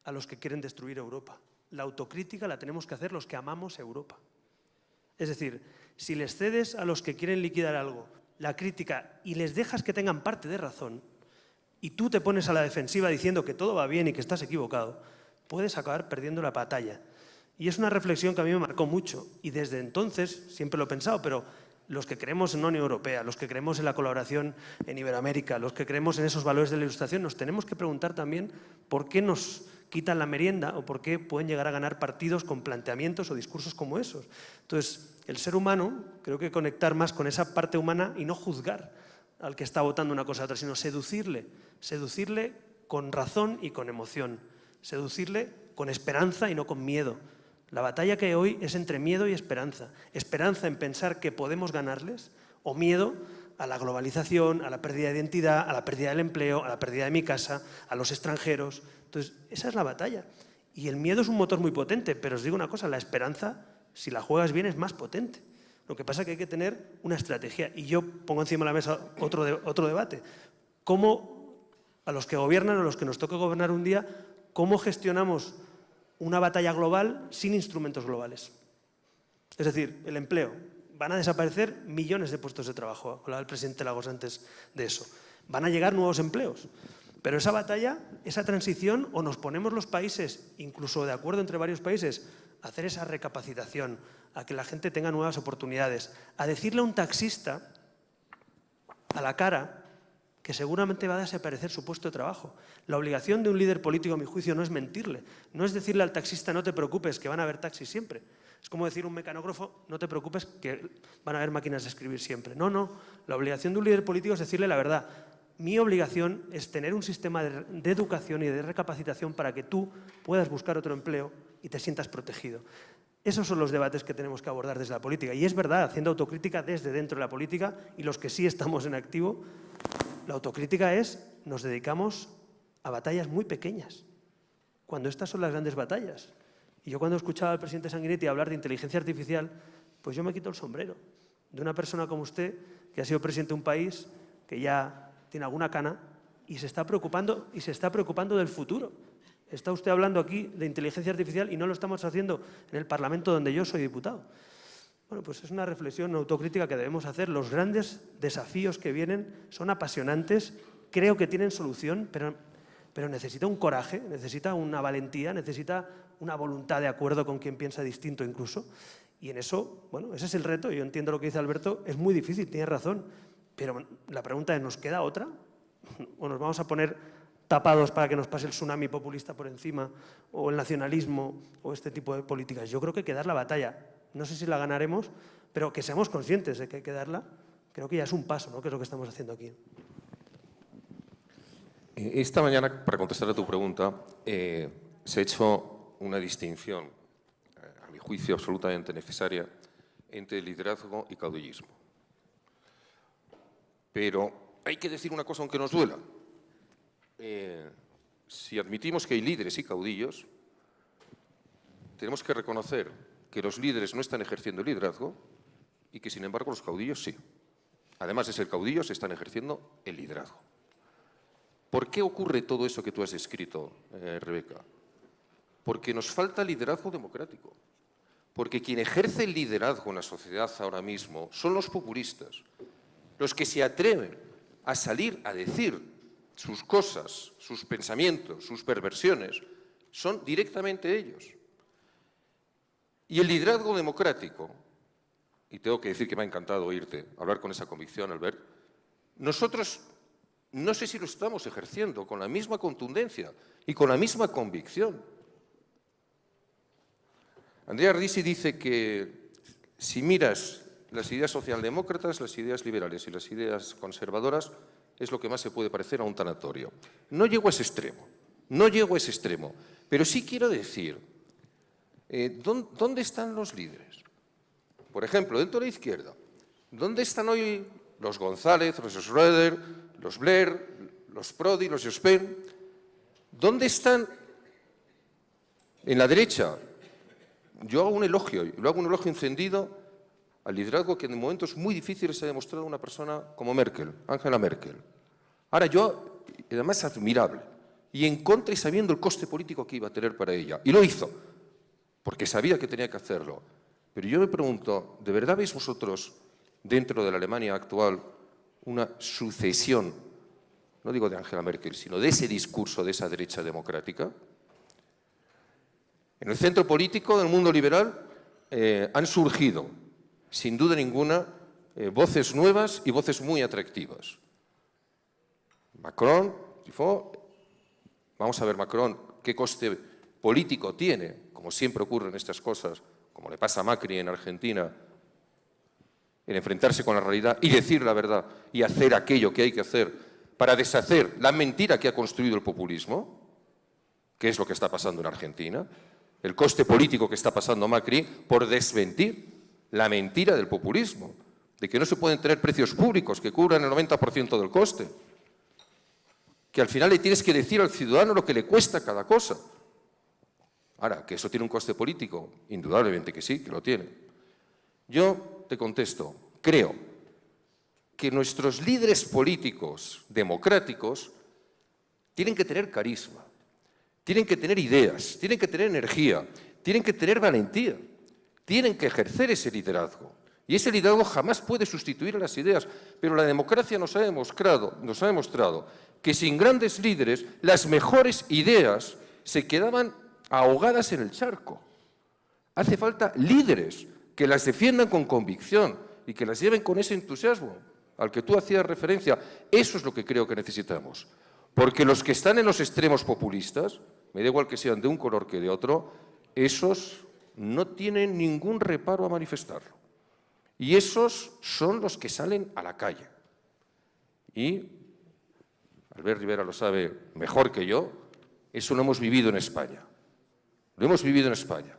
a los que quieren destruir Europa. La autocrítica la tenemos que hacer los que amamos Europa. Es decir, si les cedes a los que quieren liquidar algo la crítica y les dejas que tengan parte de razón y tú te pones a la defensiva diciendo que todo va bien y que estás equivocado, puedes acabar perdiendo la batalla. Y es una reflexión que a mí me marcó mucho y desde entonces, siempre lo he pensado, pero los que creemos en la Unión Europea, los que creemos en la colaboración en Iberoamérica, los que creemos en esos valores de la Ilustración, nos tenemos que preguntar también por qué nos quitan la merienda o por qué pueden llegar a ganar partidos con planteamientos o discursos como esos. Entonces, el ser humano, creo que conectar más con esa parte humana y no juzgar al que está votando una cosa u otra, sino seducirle con razón y con emoción, seducirle con esperanza y no con miedo. La batalla que hay hoy es entre miedo y esperanza. Esperanza en pensar que podemos ganarles o miedo a la globalización, a la pérdida de identidad, a la pérdida del empleo, a la pérdida de mi casa, a los extranjeros. Entonces, esa es la batalla. Y el miedo es un motor muy potente, pero os digo una cosa, la esperanza, si la juegas bien, es más potente. Lo que pasa es que hay que tener una estrategia. Y yo pongo encima de la mesa otro debate. ¿Cómo a los que gobiernan o a los que nos toque gobernar un día, cómo gestionamos una batalla global sin instrumentos globales? Es decir, el empleo. Van a desaparecer millones de puestos de trabajo. Hablaba el presidente Lagos antes de eso. Van a llegar nuevos empleos. Pero esa batalla, esa transición, o nos ponemos los países, incluso de acuerdo entre varios países, a hacer esa recapacitación, a que la gente tenga nuevas oportunidades, a decirle a un taxista a la cara que seguramente va a desaparecer su puesto de trabajo. La obligación de un líder político, a mi juicio, no es mentirle, no es decirle al taxista no te preocupes, que van a haber taxis siempre. Es como decir a un mecanógrafo, no te preocupes, que van a haber máquinas de escribir siempre. No, no, la obligación de un líder político es decirle la verdad. Mi obligación es tener un sistema de educación y de recapacitación para que tú puedas buscar otro empleo y te sientas protegido. Esos son los debates que tenemos que abordar desde la política. Y es verdad, haciendo autocrítica desde dentro de la política, y los que sí estamos en activo, la autocrítica es, nos dedicamos a batallas muy pequeñas, cuando estas son las grandes batallas. Y yo cuando escuchaba al presidente Sanguinetti hablar de inteligencia artificial, pues yo me quito el sombrero de una persona como usted, que ha sido presidente de un país que ya tiene alguna cana y se está preocupando del futuro. Está usted hablando aquí de inteligencia artificial y no lo estamos haciendo en el Parlamento donde yo soy diputado. Bueno, pues es una reflexión, una autocrítica que debemos hacer. Los grandes desafíos que vienen son apasionantes, creo que tienen solución, pero necesita un coraje, necesita una valentía, necesita una voluntad de acuerdo con quien piensa distinto incluso. Y en eso, bueno, ese es el reto. Yo entiendo lo que dice Alberto, es muy difícil, tiene razón. Pero la pregunta es, ¿nos queda otra? ¿O nos vamos a poner tapados para que nos pase el tsunami populista por encima, o el nacionalismo, o este tipo de políticas? Yo creo que hay que dar la batalla. No sé si la ganaremos, pero que seamos conscientes de que hay que darla, creo que ya es un paso, ¿no?, que es lo que estamos haciendo aquí. Esta mañana, para contestar a tu pregunta, se ha hecho una distinción, a mi juicio absolutamente necesaria, entre liderazgo y caudillismo. Pero hay que decir una cosa aunque nos duela. Si admitimos que hay líderes y caudillos, tenemos que reconocer que los líderes no están ejerciendo el liderazgo y que, sin embargo, los caudillos sí. Además de ser caudillos, están ejerciendo el liderazgo. ¿Por qué ocurre todo eso que tú has descrito, Rebeca? Porque nos falta liderazgo democrático. Porque quien ejerce el liderazgo en la sociedad ahora mismo son los populistas, los que se atreven a salir a decir sus cosas, sus pensamientos, sus perversiones, son directamente ellos. Y el liderazgo democrático, y tengo que decir que me ha encantado oírte hablar con esa convicción, Albert, nosotros no sé si lo estamos ejerciendo con la misma contundencia y con la misma convicción. Andrea Ardisi dice que si miras las ideas socialdemócratas, las ideas liberales y las ideas conservadoras, es lo que más se puede parecer a un tanatorio. No llego a ese extremo, no llego a ese extremo, pero sí quiero decir, ¿dónde están los líderes? Por ejemplo, dentro de la izquierda, ¿dónde están hoy los González, los Schroeder, los Blair, los Prodi, los Jospin? ¿Dónde están en la derecha? Yo hago un elogio, y lo hago un elogio encendido al liderazgo que en momentos muy difíciles ha demostrado una persona como Merkel, Angela Merkel. Ahora yo, además admirable, y en contra y sabiendo el coste político que iba a tener para ella. Y lo hizo, porque sabía que tenía que hacerlo. Pero yo me pregunto, ¿de verdad veis vosotros, dentro de la Alemania actual, una sucesión, no digo de Angela Merkel, sino de ese discurso de esa derecha democrática? En el centro político del mundo liberal han surgido, sin duda ninguna, voces nuevas y voces muy atractivas. Macron, vamos a ver Macron, qué coste político tiene, como siempre ocurre en estas cosas, como le pasa a Macri en Argentina, en enfrentarse con la realidad y decir la verdad y hacer aquello que hay que hacer para deshacer la mentira que ha construido el populismo, que es lo que está pasando en Argentina, el coste político que está pasando Macri por desmentir la mentira del populismo, de que no se pueden tener precios públicos que cubran el 90% del coste, que al final le tienes que decir al ciudadano lo que le cuesta cada cosa. Ahora, que eso tiene un coste político, indudablemente que sí, que lo tiene. Yo te contesto, creo que nuestros líderes políticos democráticos tienen que tener carisma, tienen que tener ideas, tienen que tener energía, tienen que tener valentía, tienen que ejercer ese liderazgo. Y ese liderazgo jamás puede sustituir a las ideas, pero la democracia nos ha demostrado que sin grandes líderes las mejores ideas se quedaban ahogadas en el charco. Hace falta líderes que las defiendan con convicción y que las lleven con ese entusiasmo. al que tú hacías referencia. Eso es lo que creo que necesitamos. Porque los que están en los extremos populistas, me da igual que sean de un color que de otro, esos no tienen ningún reparo a manifestarlo. Y esos son los que salen a la calle. Y Albert Rivera lo sabe mejor que yo, eso lo hemos vivido en España. Lo hemos vivido en España.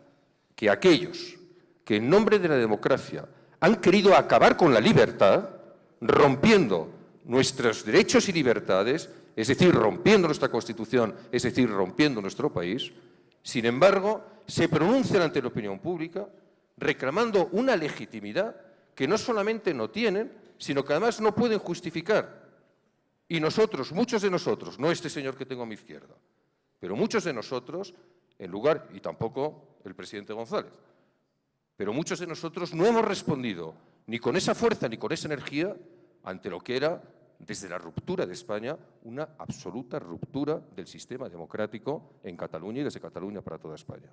Que aquellos que en nombre de la democracia han querido acabar con la libertad, rompiendo nuestros derechos y libertades, es decir, rompiendo nuestra Constitución, es decir, rompiendo nuestro país, sin embargo, se pronuncian ante la opinión pública reclamando una legitimidad que no solamente no tienen, sino que además no pueden justificar. Y nosotros, muchos de nosotros, no este señor que tengo a mi izquierda, pero muchos de nosotros, en lugar, y tampoco el presidente González, pero muchos de nosotros no hemos respondido ni con esa fuerza ni con esa energía ante lo que era, desde la ruptura de España, una absoluta ruptura del sistema democrático en Cataluña y desde Cataluña para toda España.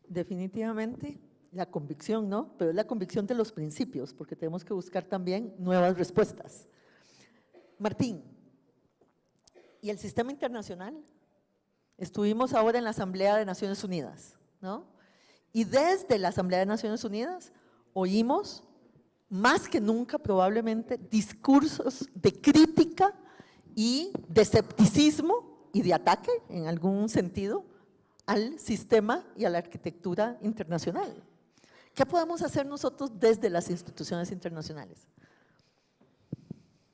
Definitivamente la convicción, ¿no? Pero es la convicción de los principios, porque tenemos que buscar también nuevas respuestas. Martín, ¿y el sistema internacional? Estuvimos ahora en la Asamblea de Naciones Unidas, ¿no? Y desde la Asamblea de Naciones Unidas oímos, más que nunca probablemente, discursos de crítica y de escepticismo y de ataque, en algún sentido, al sistema y a la arquitectura internacional. ¿Qué podemos hacer nosotros desde las instituciones internacionales?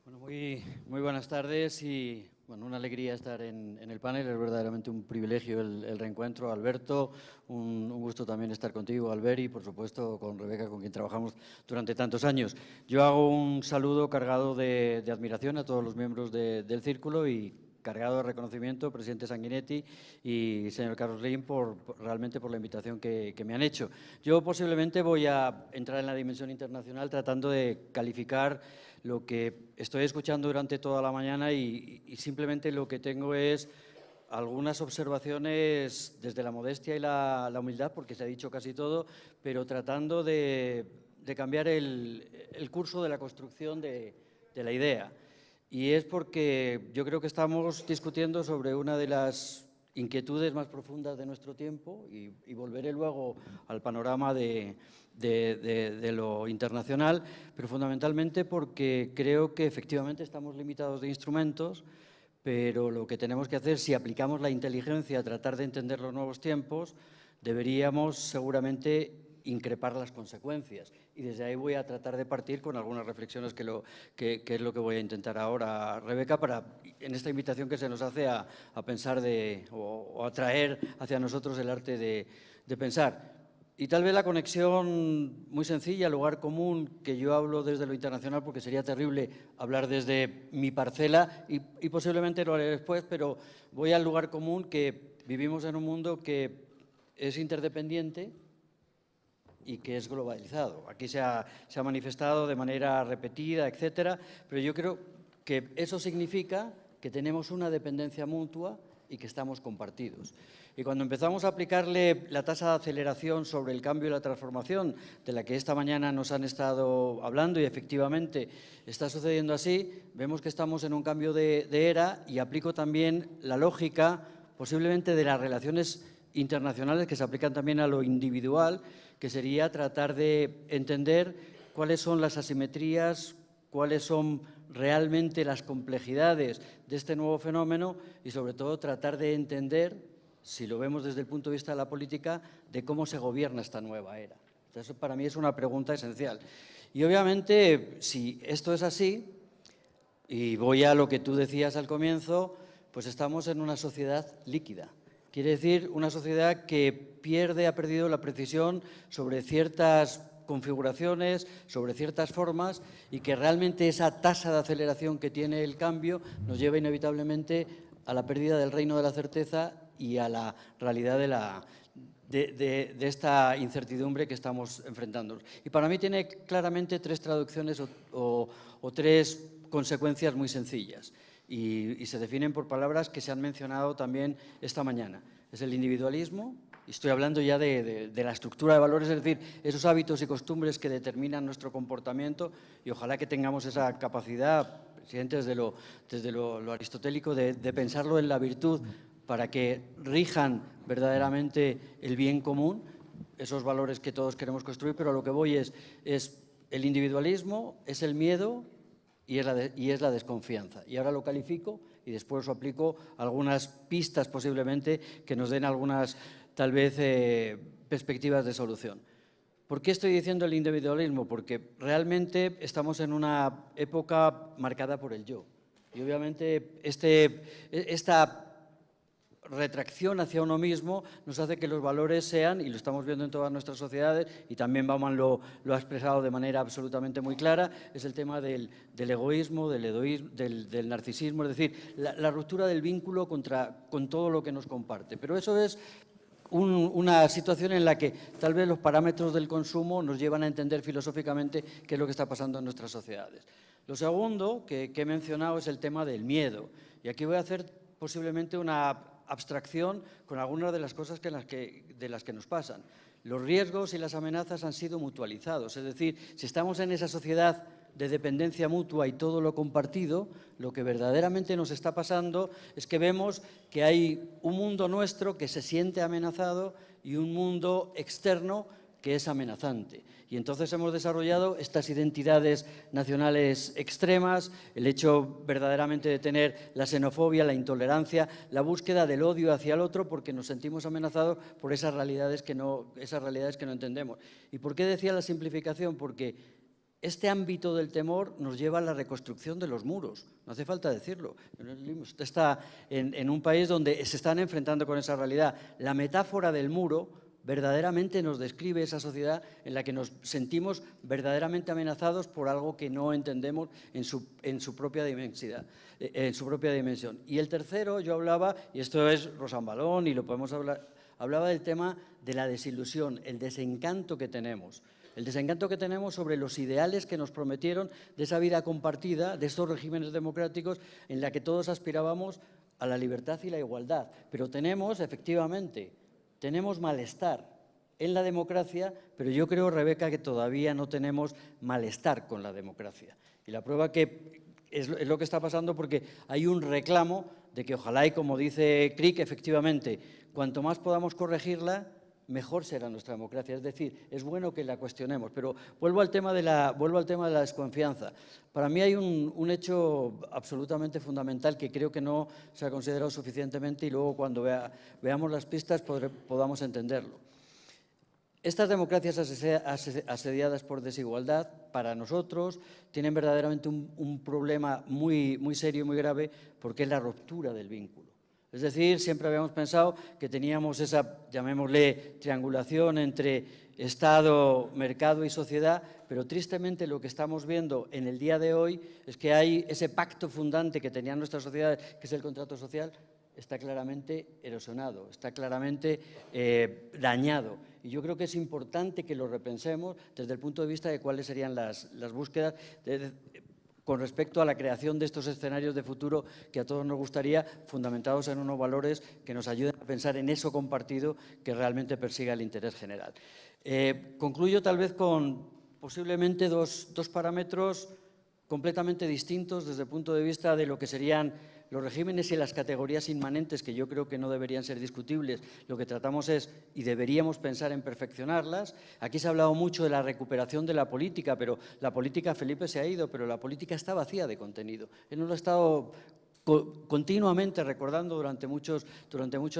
Bueno, muy buenas tardes y bueno, una alegría estar en el panel, es verdaderamente un privilegio el reencuentro. Alberto, un gusto también estar contigo, Albert, y por supuesto con Rebeca, con quien trabajamos durante tantos años. Yo hago un saludo cargado de admiración a todos los miembros del Círculo y cargado de reconocimiento, presidente Sanguinetti y señor Carlos Lim, realmente por la invitación que me han hecho. Yo posiblemente voy a entrar en la dimensión internacional tratando de calificar lo que estoy escuchando durante toda la mañana y simplemente lo que tengo es algunas observaciones desde la modestia y la humildad, porque se ha dicho casi todo, pero tratando de cambiar el curso de la construcción de la idea. Y es porque yo creo que estamos discutiendo sobre una de las inquietudes más profundas de nuestro tiempo y volveré luego al panorama de lo internacional, pero fundamentalmente porque creo que efectivamente estamos limitados de instrumentos, pero lo que tenemos que hacer, si aplicamos la inteligencia a tratar de entender los nuevos tiempos, deberíamos seguramente increpar las consecuencias. Y desde ahí voy a tratar de partir con algunas reflexiones que es lo que voy a intentar ahora, Rebeca, en esta invitación que se nos hace a pensar o a traer hacia nosotros el arte de pensar. Y tal vez la conexión muy sencilla, lugar común, que yo hablo desde lo internacional, porque sería terrible hablar desde mi parcela y posiblemente lo haré después, pero voy al lugar común que vivimos en un mundo que es interdependiente y que es globalizado. Aquí se ha manifestado de manera repetida, etcétera, pero yo creo que eso significa que tenemos una dependencia mutua y que estamos compartidos. Y cuando empezamos a aplicarle la tasa de aceleración sobre el cambio y la transformación, de la que esta mañana nos han estado hablando y efectivamente está sucediendo así, vemos que estamos en un cambio de era y aplico también la lógica posiblemente de las relaciones internacionales que se aplican también a lo individual, que sería tratar de entender cuáles son las asimetrías, cuáles son realmente las complejidades de este nuevo fenómeno y sobre todo tratar de entender, si lo vemos desde el punto de vista de la política, de cómo se gobierna esta nueva era. Eso para mí es una pregunta esencial. Y obviamente, si esto es así, y voy a lo que tú decías al comienzo, pues estamos en una sociedad líquida. Quiere decir, una sociedad que ha perdido la precisión sobre ciertas configuraciones, sobre ciertas formas y que realmente esa tasa de aceleración que tiene el cambio nos lleva inevitablemente a la pérdida del reino de la certeza y a la realidad de esta incertidumbre que estamos enfrentándonos. Y para mí tiene claramente tres traducciones o tres consecuencias muy sencillas y se definen por palabras que se han mencionado también esta mañana. Es el individualismo, Y estoy hablando ya de la estructura de valores, es decir, esos hábitos y costumbres que determinan nuestro comportamiento, y ojalá que tengamos esa capacidad, presidente, desde lo aristotélico, de pensarlo en la virtud para que rijan verdaderamente el bien común, esos valores que todos queremos construir, pero a lo que voy es el individualismo, es el miedo y es la desconfianza. Y ahora lo califico y después lo aplico algunas pistas posiblemente que nos den algunas, tal vez, perspectivas de solución. ¿Por qué estoy diciendo el individualismo? Porque realmente estamos en una época marcada por el yo. Y obviamente esta retracción hacia uno mismo nos hace que los valores sean, y lo estamos viendo en todas nuestras sociedades, y también Bauman lo ha expresado de manera absolutamente muy clara, es el tema del egoísmo, del narcisismo, es decir, la ruptura del vínculo con todo lo que nos comparte. Pero eso es una situación en la que tal vez los parámetros del consumo nos llevan a entender filosóficamente qué es lo que está pasando en nuestras sociedades. Lo segundo que he mencionado es el tema del miedo. Y aquí voy a hacer posiblemente una abstracción con algunas de las cosas de las que nos pasan. Los riesgos y las amenazas han sido mutualizados, es decir, si estamos en esa sociedad de dependencia mutua y todo lo compartido, lo que verdaderamente nos está pasando es que vemos que hay un mundo nuestro que se siente amenazado y un mundo externo que es amenazante. Y entonces hemos desarrollado estas identidades nacionales extremas, el hecho verdaderamente de tener la xenofobia, la intolerancia, la búsqueda del odio hacia el otro porque nos sentimos amenazados por esas realidades que no entendemos. ¿Y por qué decía la simplificación? Porque este ámbito del temor nos lleva a la reconstrucción de los muros, no hace falta decirlo. Usted está en un país donde se están enfrentando con esa realidad. La metáfora del muro verdaderamente nos describe esa sociedad en la que nos sentimos verdaderamente amenazados por algo que no entendemos en su propia dimensión. Y el tercero, yo hablaba, y esto es Rosambalón y lo podemos hablar, hablaba del tema de la desilusión, el desencanto que tenemos. El desencanto que tenemos sobre los ideales que nos prometieron de esa vida compartida, de estos regímenes democráticos en la que todos aspirábamos a la libertad y la igualdad. Pero tenemos, efectivamente, malestar en la democracia, pero yo creo, Rebeca, que todavía no tenemos malestar con la democracia. Y la prueba que es lo que está pasando porque hay un reclamo de que ojalá, y como dice Crick, efectivamente, cuanto más podamos corregirla, mejor será nuestra democracia. Es decir, es bueno que la cuestionemos. Pero vuelvo al tema de la desconfianza. Para mí hay un hecho absolutamente fundamental que creo que no se ha considerado suficientemente y luego cuando veamos las pistas podamos entenderlo. Estas democracias asediadas por desigualdad, para nosotros, tienen verdaderamente un problema muy, muy serio y muy grave porque es la ruptura del vínculo. Es decir, siempre habíamos pensado que teníamos esa, llamémosle, triangulación entre Estado, mercado y sociedad, pero tristemente lo que estamos viendo en el día de hoy es que hay ese pacto fundante que tenían nuestras sociedades, que es el contrato social, está claramente erosionado, está claramente dañado. Y yo creo que es importante que lo repensemos desde el punto de vista de cuáles serían las búsquedas con respecto a la creación de estos escenarios de futuro que a todos nos gustaría, fundamentados en unos valores que nos ayuden a pensar en eso compartido que realmente persiga el interés general. Concluyo tal vez con posiblemente dos parámetros completamente distintos desde el punto de vista de lo que serían los regímenes y las categorías inmanentes, que yo creo que no deberían ser discutibles. Lo que tratamos es, y deberíamos pensar en perfeccionarlas. Aquí se ha hablado mucho de la recuperación de la política, pero la política, Felipe se ha ido, pero la política está vacía de contenido. Él nos lo ha estado continuamente recordando durante muchos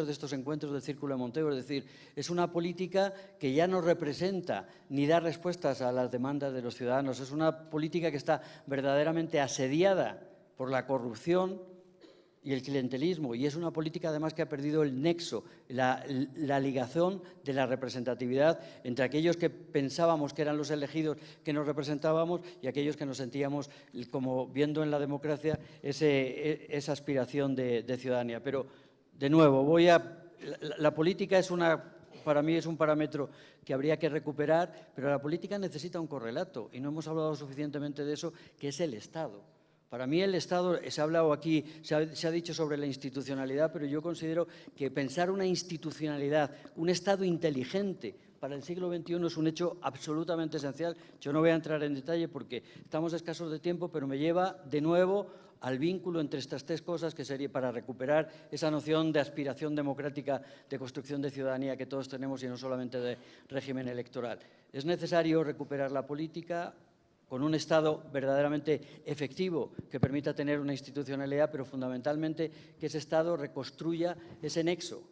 de estos encuentros del Círculo de Montego. Es decir, es una política que ya no representa ni da respuestas a las demandas de los ciudadanos. Es una política que está verdaderamente asediada por la corrupción y el clientelismo, y es una política además que ha perdido el nexo, la ligación de la representatividad entre aquellos que pensábamos que eran los elegidos que nos representábamos y aquellos que nos sentíamos como viendo en la democracia esa aspiración de ciudadanía. Pero, de nuevo, la política para mí es un parámetro que habría que recuperar, pero la política necesita un correlato, y no hemos hablado suficientemente de eso, que es el Estado. Para mí el Estado, se ha hablado aquí, se ha dicho sobre la institucionalidad, pero yo considero que pensar una institucionalidad, un Estado inteligente para el siglo XXI es un hecho absolutamente esencial. Yo no voy a entrar en detalle porque estamos escasos de tiempo, pero me lleva de nuevo al vínculo entre estas tres cosas, que sería para recuperar esa noción de aspiración democrática, de construcción de ciudadanía que todos tenemos y no solamente de régimen electoral. Es necesario recuperar la política con un Estado verdaderamente efectivo que permita tener una institucionalidad, pero fundamentalmente que ese Estado reconstruya ese nexo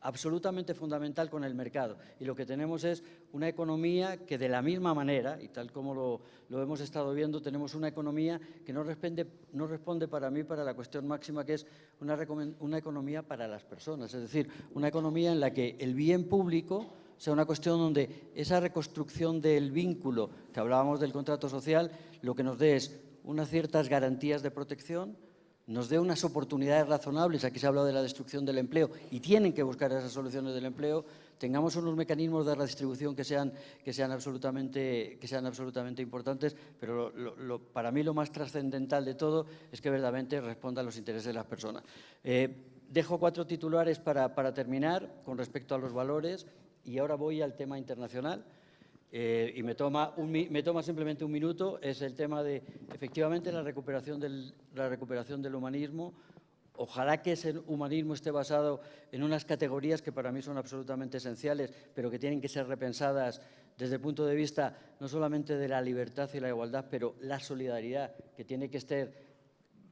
absolutamente fundamental con el mercado. Y lo que tenemos es una economía que de la misma manera, y tal como lo hemos estado viendo, tenemos una economía que no responde para mí para la cuestión máxima, que es una economía para las personas. Es decir, una economía en la que el bien público sea una cuestión donde esa reconstrucción del vínculo, que hablábamos del contrato social, lo que nos dé es unas ciertas garantías de protección, nos dé unas oportunidades razonables, aquí se ha hablado de la destrucción del empleo y tienen que buscar esas soluciones del empleo, tengamos unos mecanismos de redistribución que sean absolutamente importantes, pero para mí lo más trascendental de todo es que verdaderamente responda a los intereses de las personas. Dejo 4 titulares para terminar con respecto a los valores y ahora voy al tema internacional. Y me toma simplemente un minuto, es el tema de, efectivamente, la recuperación del humanismo. Ojalá que ese humanismo esté basado en unas categorías que para mí son absolutamente esenciales, pero que tienen que ser repensadas desde el punto de vista no solamente de la libertad y la igualdad, pero la solidaridad, que tiene que estar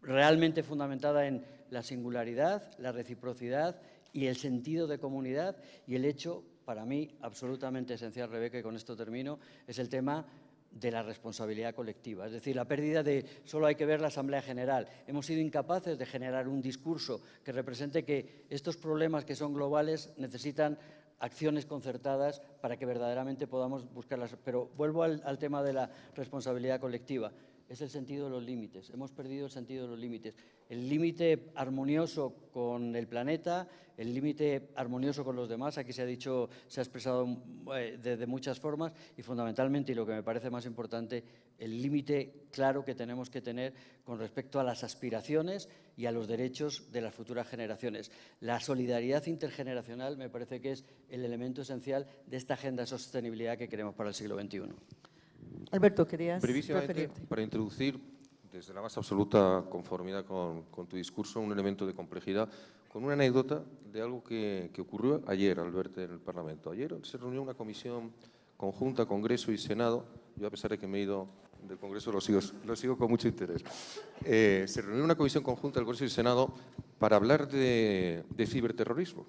realmente fundamentada en la singularidad, la reciprocidad y el sentido de comunidad, y el hecho, para mí, absolutamente esencial, Rebeca, y con esto termino, es el tema de la responsabilidad colectiva. Es decir, la pérdida de solo hay que ver la Asamblea General. Hemos sido incapaces de generar un discurso que represente que estos problemas que son globales necesitan acciones concertadas para que verdaderamente podamos buscarlas. Pero vuelvo al tema de la responsabilidad colectiva. Es el sentido de los límites. Hemos perdido el sentido de los límites. El límite armonioso con el planeta, el límite armonioso con los demás, aquí se ha expresado de muchas formas y fundamentalmente, y lo que me parece más importante, el límite claro que tenemos que tener con respecto a las aspiraciones y a los derechos de las futuras generaciones. La solidaridad intergeneracional me parece que es el elemento esencial de esta agenda de sostenibilidad que queremos para el siglo XXI. Alberto, querías brevísimamente, referirte. para introducir desde la más absoluta conformidad con tu discurso un elemento de complejidad, con una anécdota de algo que ocurrió ayer al verte en el Parlamento. Ayer se reunió una comisión conjunta, Congreso y Senado. Yo, a pesar de que me he ido del Congreso, lo sigo con mucho interés. Se reunió una comisión conjunta del Congreso y Senado para hablar de ciberterrorismo.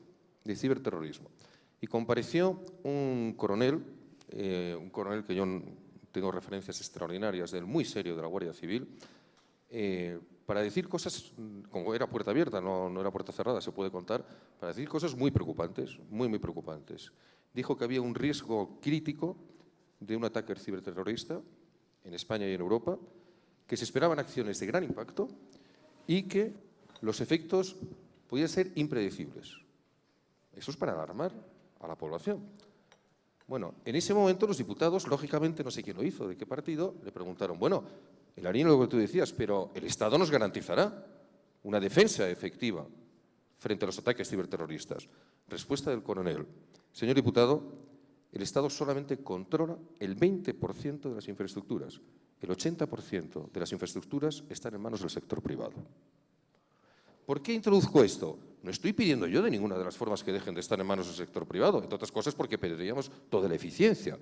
Y compareció un coronel que yo tengo referencias extraordinarias del muy serio de la Guardia Civil, para decir cosas, como era puerta abierta, no era puerta cerrada, se puede contar, para decir cosas muy preocupantes, muy preocupantes. Dijo que había un riesgo crítico de un ataque ciberterrorista en España y en Europa, que se esperaban acciones de gran impacto y que los efectos podían ser impredecibles. Eso es para alarmar a la población. Bueno, en ese momento los diputados, lógicamente, no sé quién lo hizo, de qué partido, le preguntaron, bueno, en la línea de lo que tú decías, pero ¿el Estado nos garantizará una defensa efectiva frente a los ataques ciberterroristas? Respuesta del coronel, señor diputado, el Estado solamente controla el 20% de las infraestructuras. El 80% de las infraestructuras están en manos del sector privado. ¿Por qué introduzco esto? No estoy pidiendo yo de ninguna de las formas que dejen de estar en manos del sector privado, entre otras cosas porque perderíamos toda la eficiencia.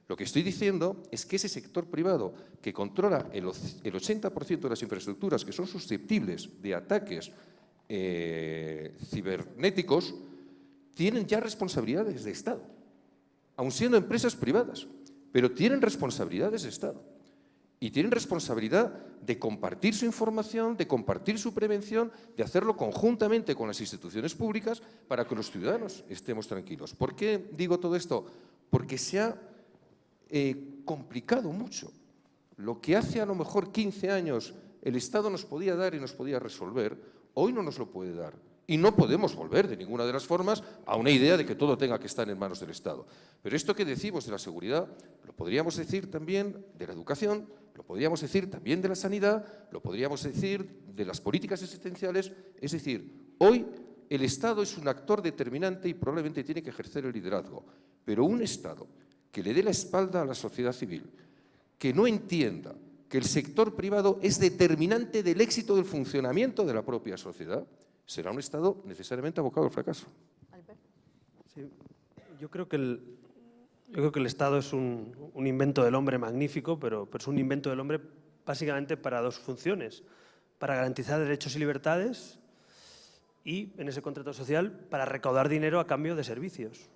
Lo que estoy diciendo es que ese sector privado que controla el 80% de las infraestructuras que son susceptibles de ataques cibernéticos, tienen ya responsabilidades de Estado, aun siendo empresas privadas, pero tienen responsabilidades de Estado. Y tienen responsabilidad de compartir su información, de compartir su prevención, de hacerlo conjuntamente con las instituciones públicas para que los ciudadanos estemos tranquilos. ¿Por qué digo todo esto? Porque se ha complicado mucho. Lo que hace a lo mejor 15 años el Estado nos podía dar y nos podía resolver, hoy no nos lo puede dar. Y no podemos volver de ninguna de las formas a una idea de que todo tenga que estar en manos del Estado. Pero esto que decimos de la seguridad, lo podríamos decir también de la educación, Lo podríamos decir también de la sanidad, lo podríamos decir de las políticas existenciales. Es decir, hoy el Estado es un actor determinante y probablemente tiene que ejercer el liderazgo, pero un Estado que le dé la espalda a la sociedad civil, que no entienda que el sector privado es determinante del éxito del funcionamiento de la propia sociedad, será un Estado necesariamente abocado al fracaso. Sí, yo creo que el Estado es un invento del hombre magnífico, pero es un invento del hombre básicamente para dos funciones: para garantizar derechos y libertades y, en ese contrato social, para recaudar dinero a cambio de servicios.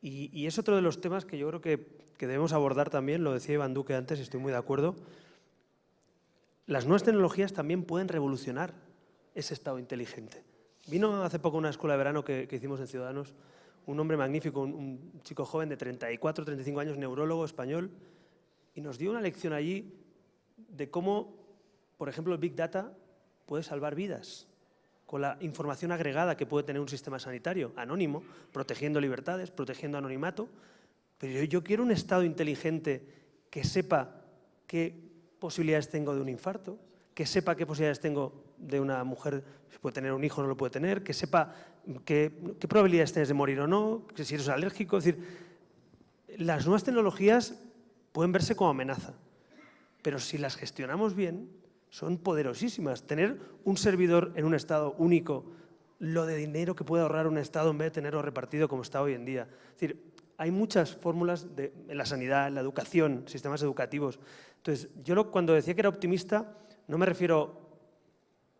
Y es otro de los temas que yo creo que debemos abordar también, lo decía Iván Duque antes y estoy muy de acuerdo. Las nuevas tecnologías también pueden revolucionar ese Estado inteligente. Vino hace poco una escuela de verano que hicimos en Ciudadanos, un hombre magnífico, un chico joven de 34, 35 años, neurólogo español, y nos dio una lección allí de cómo, por ejemplo, el Big Data puede salvar vidas con la información agregada que puede tener un sistema sanitario, anónimo, protegiendo libertades, protegiendo anonimato. Pero yo quiero un Estado inteligente que sepa qué posibilidades tengo de un infarto, que sepa qué posibilidades tengo de una mujer, si puede tener un hijo o no lo puede tener, que sepa qué probabilidades tienes de morir o no, que si eres alérgico. Es decir, las nuevas tecnologías pueden verse como amenaza, pero si las gestionamos bien, son poderosísimas. Tener un servidor en un Estado único, lo de dinero que puede ahorrar un Estado en vez de tenerlo repartido como está hoy en día. Es decir, hay muchas fórmulas en la sanidad, en la educación, sistemas educativos. Entonces, yo cuando decía que era optimista, no me refiero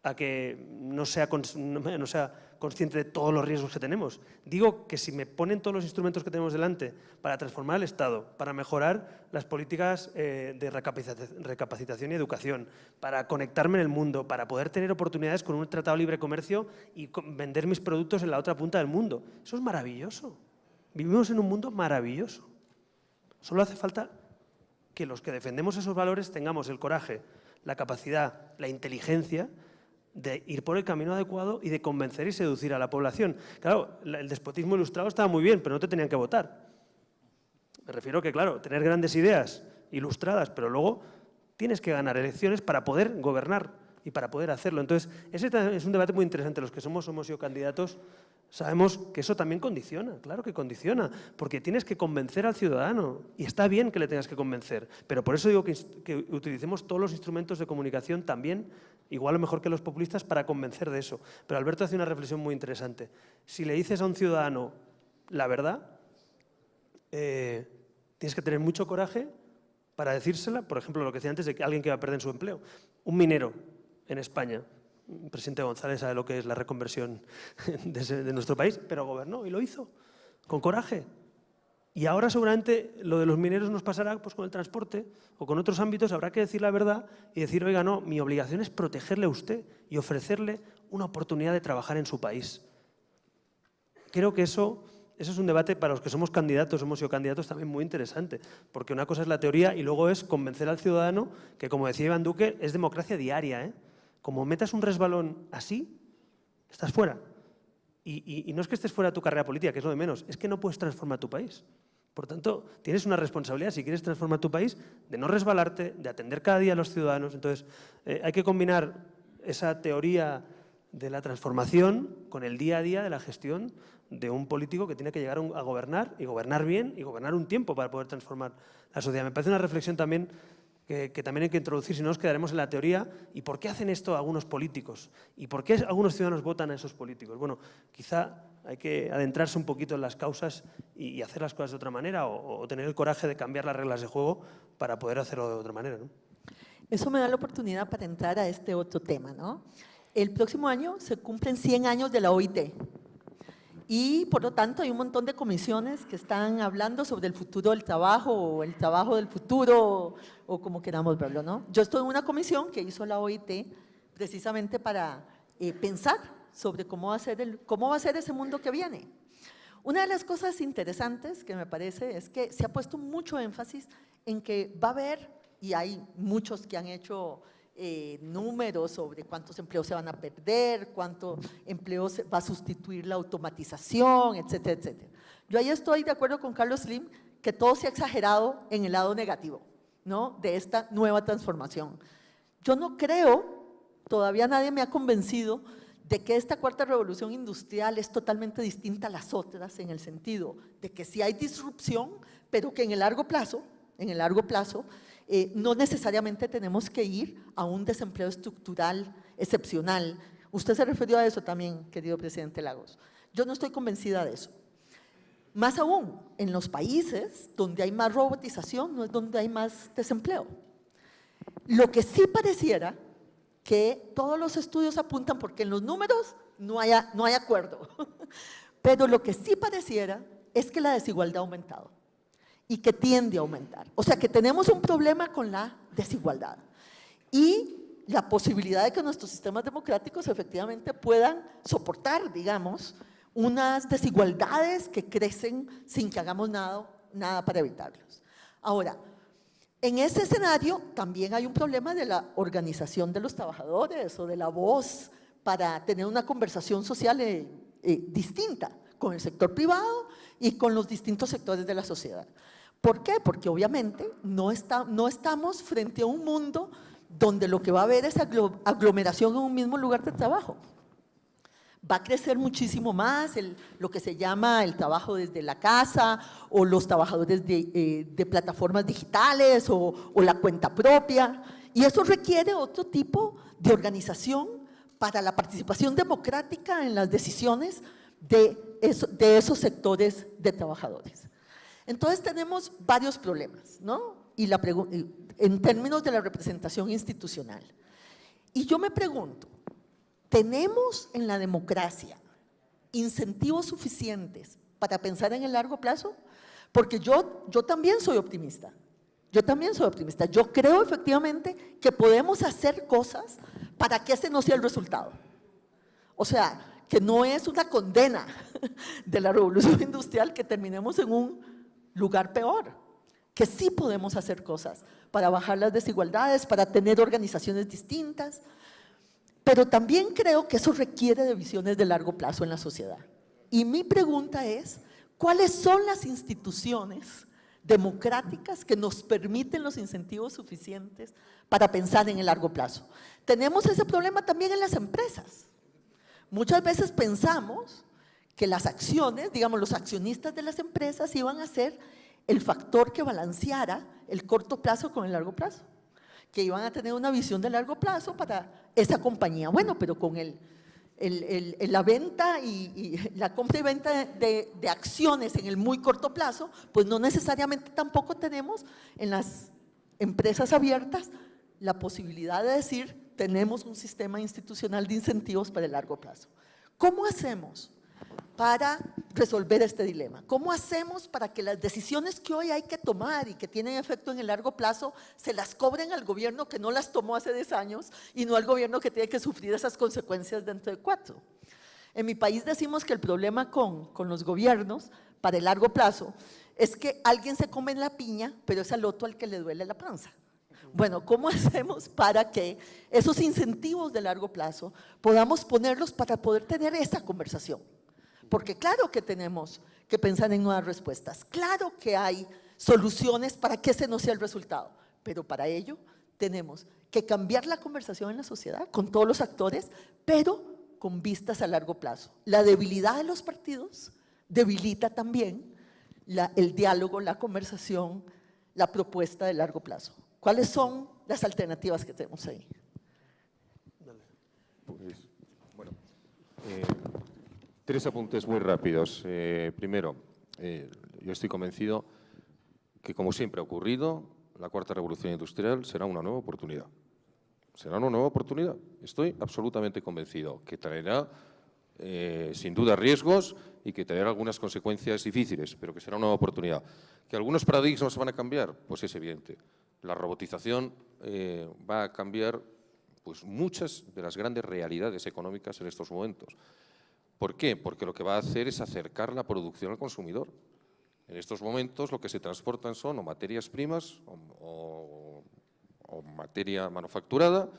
a que no sea consciente de todos los riesgos que tenemos. Digo que si me ponen todos los instrumentos que tenemos delante para transformar el Estado, para mejorar las políticas de recapacitación y educación, para conectarme en el mundo, para poder tener oportunidades con un tratado de libre comercio y vender mis productos en la otra punta del mundo, eso es maravilloso. Vivimos en un mundo maravilloso. Solo hace falta que los que defendemos esos valores tengamos el coraje, la capacidad, la inteligencia de ir por el camino adecuado y de convencer y seducir a la población. Claro, el despotismo ilustrado estaba muy bien, pero no te tenían que votar. Me refiero que, claro, tener grandes ideas ilustradas, pero luego tienes que ganar elecciones para poder gobernar y para poder hacerlo. Entonces, ese es un debate muy interesante. Los que hemos sido candidatos sabemos que eso también condiciona, claro que condiciona, porque tienes que convencer al ciudadano y está bien que le tengas que convencer, pero por eso digo que utilicemos todos los instrumentos de comunicación también, igual o mejor que los populistas, para convencer de eso. Pero Alberto hace una reflexión muy interesante. Si le dices a un ciudadano la verdad, tienes que tener mucho coraje para decírsela. Por ejemplo, lo que decía antes de que alguien que va a perder su empleo, un minero en España. El presidente González sabe lo que es la reconversión de nuestro país, pero gobernó y lo hizo, con coraje. Y ahora seguramente lo de los mineros nos pasará pues, con el transporte o con otros ámbitos. Habrá que decir la verdad y decir, oiga, no, mi obligación es protegerle a usted y ofrecerle una oportunidad de trabajar en su país. Creo que eso es un debate para los que somos candidatos, hemos sido candidatos también muy interesante, porque una cosa es la teoría y luego es convencer al ciudadano que, como decía Iván Duque, es democracia diaria, ¿eh? Como metas un resbalón así, estás fuera. Y no es que estés fuera de tu carrera política, que es lo de menos, es que no puedes transformar tu país. Por tanto, tienes una responsabilidad, si quieres transformar tu país, de no resbalarte, de atender cada día a los ciudadanos. Entonces, hay que combinar esa teoría de la transformación con el día a día de la gestión de un político que tiene que llegar a gobernar, y gobernar bien, y gobernar un tiempo para poder transformar la sociedad. Me parece una reflexión también que también hay que introducir, si no nos quedaremos en la teoría. ¿Y por qué hacen esto algunos políticos? ¿Y por qué algunos ciudadanos votan a esos políticos? Bueno, quizá hay que adentrarse un poquito en las causas y hacer las cosas de otra manera o tener el coraje de cambiar las reglas de juego para poder hacerlo de otra manera, ¿no? Eso me da la oportunidad para entrar a este otro tema, ¿no? El próximo año se cumplen 100 años de la OIT. Y, por lo tanto, hay un montón de comisiones que están hablando sobre el futuro del trabajo o el trabajo del futuro o como queramos verlo, ¿no? Yo estoy en una comisión que hizo la OIT precisamente para pensar sobre cómo va a ser ese mundo que viene. Una de las cosas interesantes que me parece es que se ha puesto mucho énfasis en que va a haber, y hay muchos que han hecho números sobre cuántos empleos se van a perder, cuántos empleos va a sustituir la automatización, etcétera, etcétera. Yo ahí estoy de acuerdo con Carlos Slim que todo se ha exagerado en el lado negativo. ¿no?, de esta nueva transformación. Yo no creo, todavía nadie me ha convencido de que esta cuarta revolución industrial es totalmente distinta a las otras, en el sentido de que sí hay disrupción, pero que en el largo plazo, no necesariamente tenemos que ir a un desempleo estructural excepcional. Usted se refirió a eso también, querido presidente Lagos. Yo no estoy convencida de eso. Más aún, en los países donde hay más robotización, no es donde hay más desempleo. Lo que sí pareciera que todos los estudios apuntan, porque en los números no hay acuerdo, pero lo que sí pareciera es que la desigualdad ha aumentado y que tiende a aumentar. O sea, que tenemos un problema con la desigualdad y la posibilidad de que nuestros sistemas democráticos efectivamente puedan soportar, digamos, unas desigualdades que crecen sin que hagamos nada para evitarlos. Ahora, en ese escenario también hay un problema de la organización de los trabajadores o de la voz para tener una conversación social distinta con el sector privado y con los distintos sectores de la sociedad. ¿Por qué? Porque obviamente no estamos frente a un mundo donde lo que va a haber es aglomeración en un mismo lugar de trabajo. Va a crecer muchísimo más lo que se llama el trabajo desde la casa o los trabajadores de plataformas digitales o la cuenta propia, y eso requiere otro tipo de organización para la participación democrática en las decisiones de esos sectores de trabajadores. Entonces tenemos varios problemas, ¿no? En términos de la representación institucional. Y yo me pregunto, ¿tenemos en la democracia incentivos suficientes para pensar en el largo plazo? Porque yo también soy optimista. Yo creo efectivamente que podemos hacer cosas para que ese no sea el resultado. O sea, que no es una condena de la revolución industrial que terminemos en un lugar peor, que sí podemos hacer cosas para bajar las desigualdades, para tener organizaciones distintas, pero también creo que eso requiere de visiones de largo plazo en la sociedad. Y mi pregunta es, ¿cuáles son las instituciones democráticas que nos permiten los incentivos suficientes para pensar en el largo plazo? Tenemos ese problema también en las empresas. Muchas veces pensamos que las acciones, digamos, los accionistas de las empresas iban a ser el factor que balanceara el corto plazo con el largo plazo, que iban a tener una visión de largo plazo para esa compañía. Bueno, pero con la venta y la compra y venta de acciones en el muy corto plazo, pues no necesariamente tampoco tenemos en las empresas abiertas la posibilidad de decir, tenemos un sistema institucional de incentivos para el largo plazo. ¿Cómo hacemos para resolver este dilema? ¿Cómo hacemos para que las decisiones que hoy hay que tomar y que tienen efecto en el largo plazo se las cobren al gobierno que no las tomó hace 10 años y no al gobierno que tiene que sufrir esas consecuencias dentro de 4? En mi país decimos que el problema con los gobiernos para el largo plazo es que alguien se come en la piña, pero es al otro al que le duele la panza. Bueno, ¿cómo hacemos para que esos incentivos de largo plazo podamos ponerlos para poder tener esa conversación? Porque claro que tenemos que pensar en nuevas respuestas, claro que hay soluciones para que ese no sea el resultado, pero para ello tenemos que cambiar la conversación en la sociedad con todos los actores, pero con vistas a largo plazo. La debilidad de los partidos debilita también el diálogo, la conversación, la propuesta de largo plazo. ¿Cuáles son las alternativas que tenemos ahí? Pues, bueno, 3 apuntes muy rápidos. Primero, yo estoy convencido que, como siempre ha ocurrido, la cuarta revolución industrial será una nueva oportunidad. Será una nueva oportunidad. Estoy absolutamente convencido que traerá, sin duda, riesgos y que traerá algunas consecuencias difíciles, pero que será una nueva oportunidad. ¿Que algunos paradigmas van a cambiar? Pues es evidente. La robotización va a cambiar pues, muchas de las grandes realidades económicas en estos momentos. ¿Por qué? Porque lo que va a hacer es acercar la producción al consumidor. En estos momentos lo que se transportan son o materias primas o materia manufacturada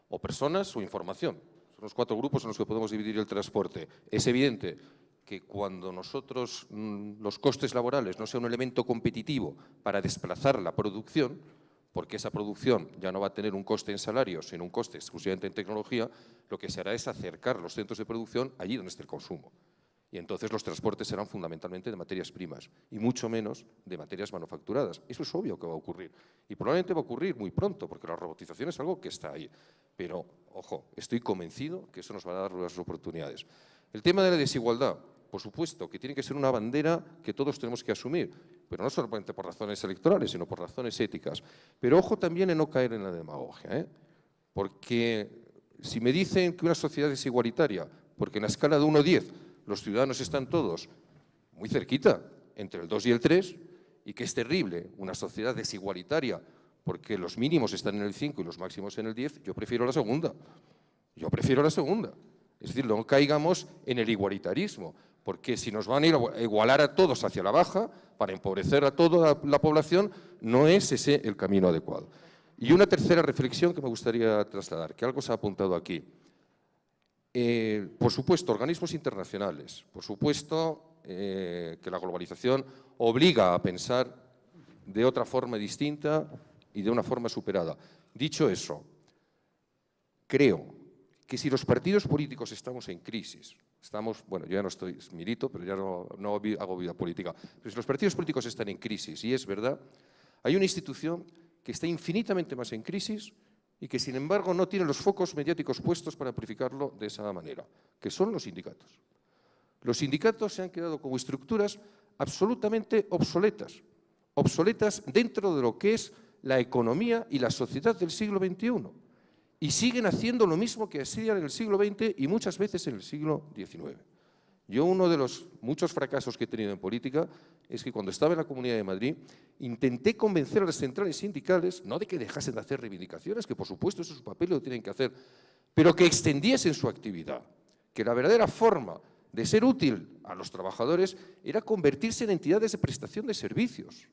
o personas o información. Son los 4 grupos en los que podemos dividir el transporte. Es evidente que cuando nosotros los costes laborales no sean un elemento competitivo para desplazar la producción, porque esa producción ya no va a tener un coste en salarios, sino un coste exclusivamente en tecnología, lo que se hará es acercar los centros de producción allí donde esté el consumo. Y entonces los transportes serán fundamentalmente de materias primas y mucho menos de materias manufacturadas. Eso es obvio que va a ocurrir. Y probablemente va a ocurrir muy pronto, porque la robotización es algo que está ahí. Pero, ojo, estoy convencido que eso nos va a dar nuevas oportunidades. El tema de la desigualdad, por supuesto, que tiene que ser una bandera que todos tenemos que asumir, pero no solamente por razones electorales, sino por razones éticas. Pero ojo también en no caer en la demagogia, ¿eh? Porque si me dicen que una sociedad es igualitaria, porque en la escala de 1 a 10 los ciudadanos están todos muy cerquita, entre el 2 y el 3, y que es terrible una sociedad desigualitaria, porque los mínimos están en el 5 y los máximos en el 10, yo prefiero la segunda. Yo prefiero la segunda. Es decir, no caigamos en el igualitarismo, porque si nos van a ir a igualar a todos hacia la baja, para empobrecer a toda la población, no es ese el camino adecuado. Y una tercera reflexión que me gustaría trasladar, que algo se ha apuntado aquí. Por supuesto, organismos internacionales, por supuesto que la globalización obliga a pensar de otra forma distinta y de una forma superada. Dicho eso, creo que si los partidos políticos estamos en crisis, bueno, yo ya no milito, pero ya no hago vida política, pero si los partidos políticos están en crisis, y es verdad, hay una institución que está infinitamente más en crisis y que, sin embargo, no tiene los focos mediáticos puestos para amplificarlo de esa manera, que son los sindicatos. Los sindicatos se han quedado como estructuras absolutamente obsoletas, obsoletas dentro de lo que es la economía y la sociedad del siglo XXI. Y siguen haciendo lo mismo que hacían en el siglo XX y muchas veces en el siglo XIX. Yo, uno de los muchos fracasos que he tenido en política es que cuando estaba en la Comunidad de Madrid intenté convencer a las centrales sindicales, no de que dejasen de hacer reivindicaciones, que por supuesto eso es su papel y lo tienen que hacer, pero que extendiesen su actividad, que la verdadera forma de ser útil a los trabajadores era convertirse en entidades de prestación de servicios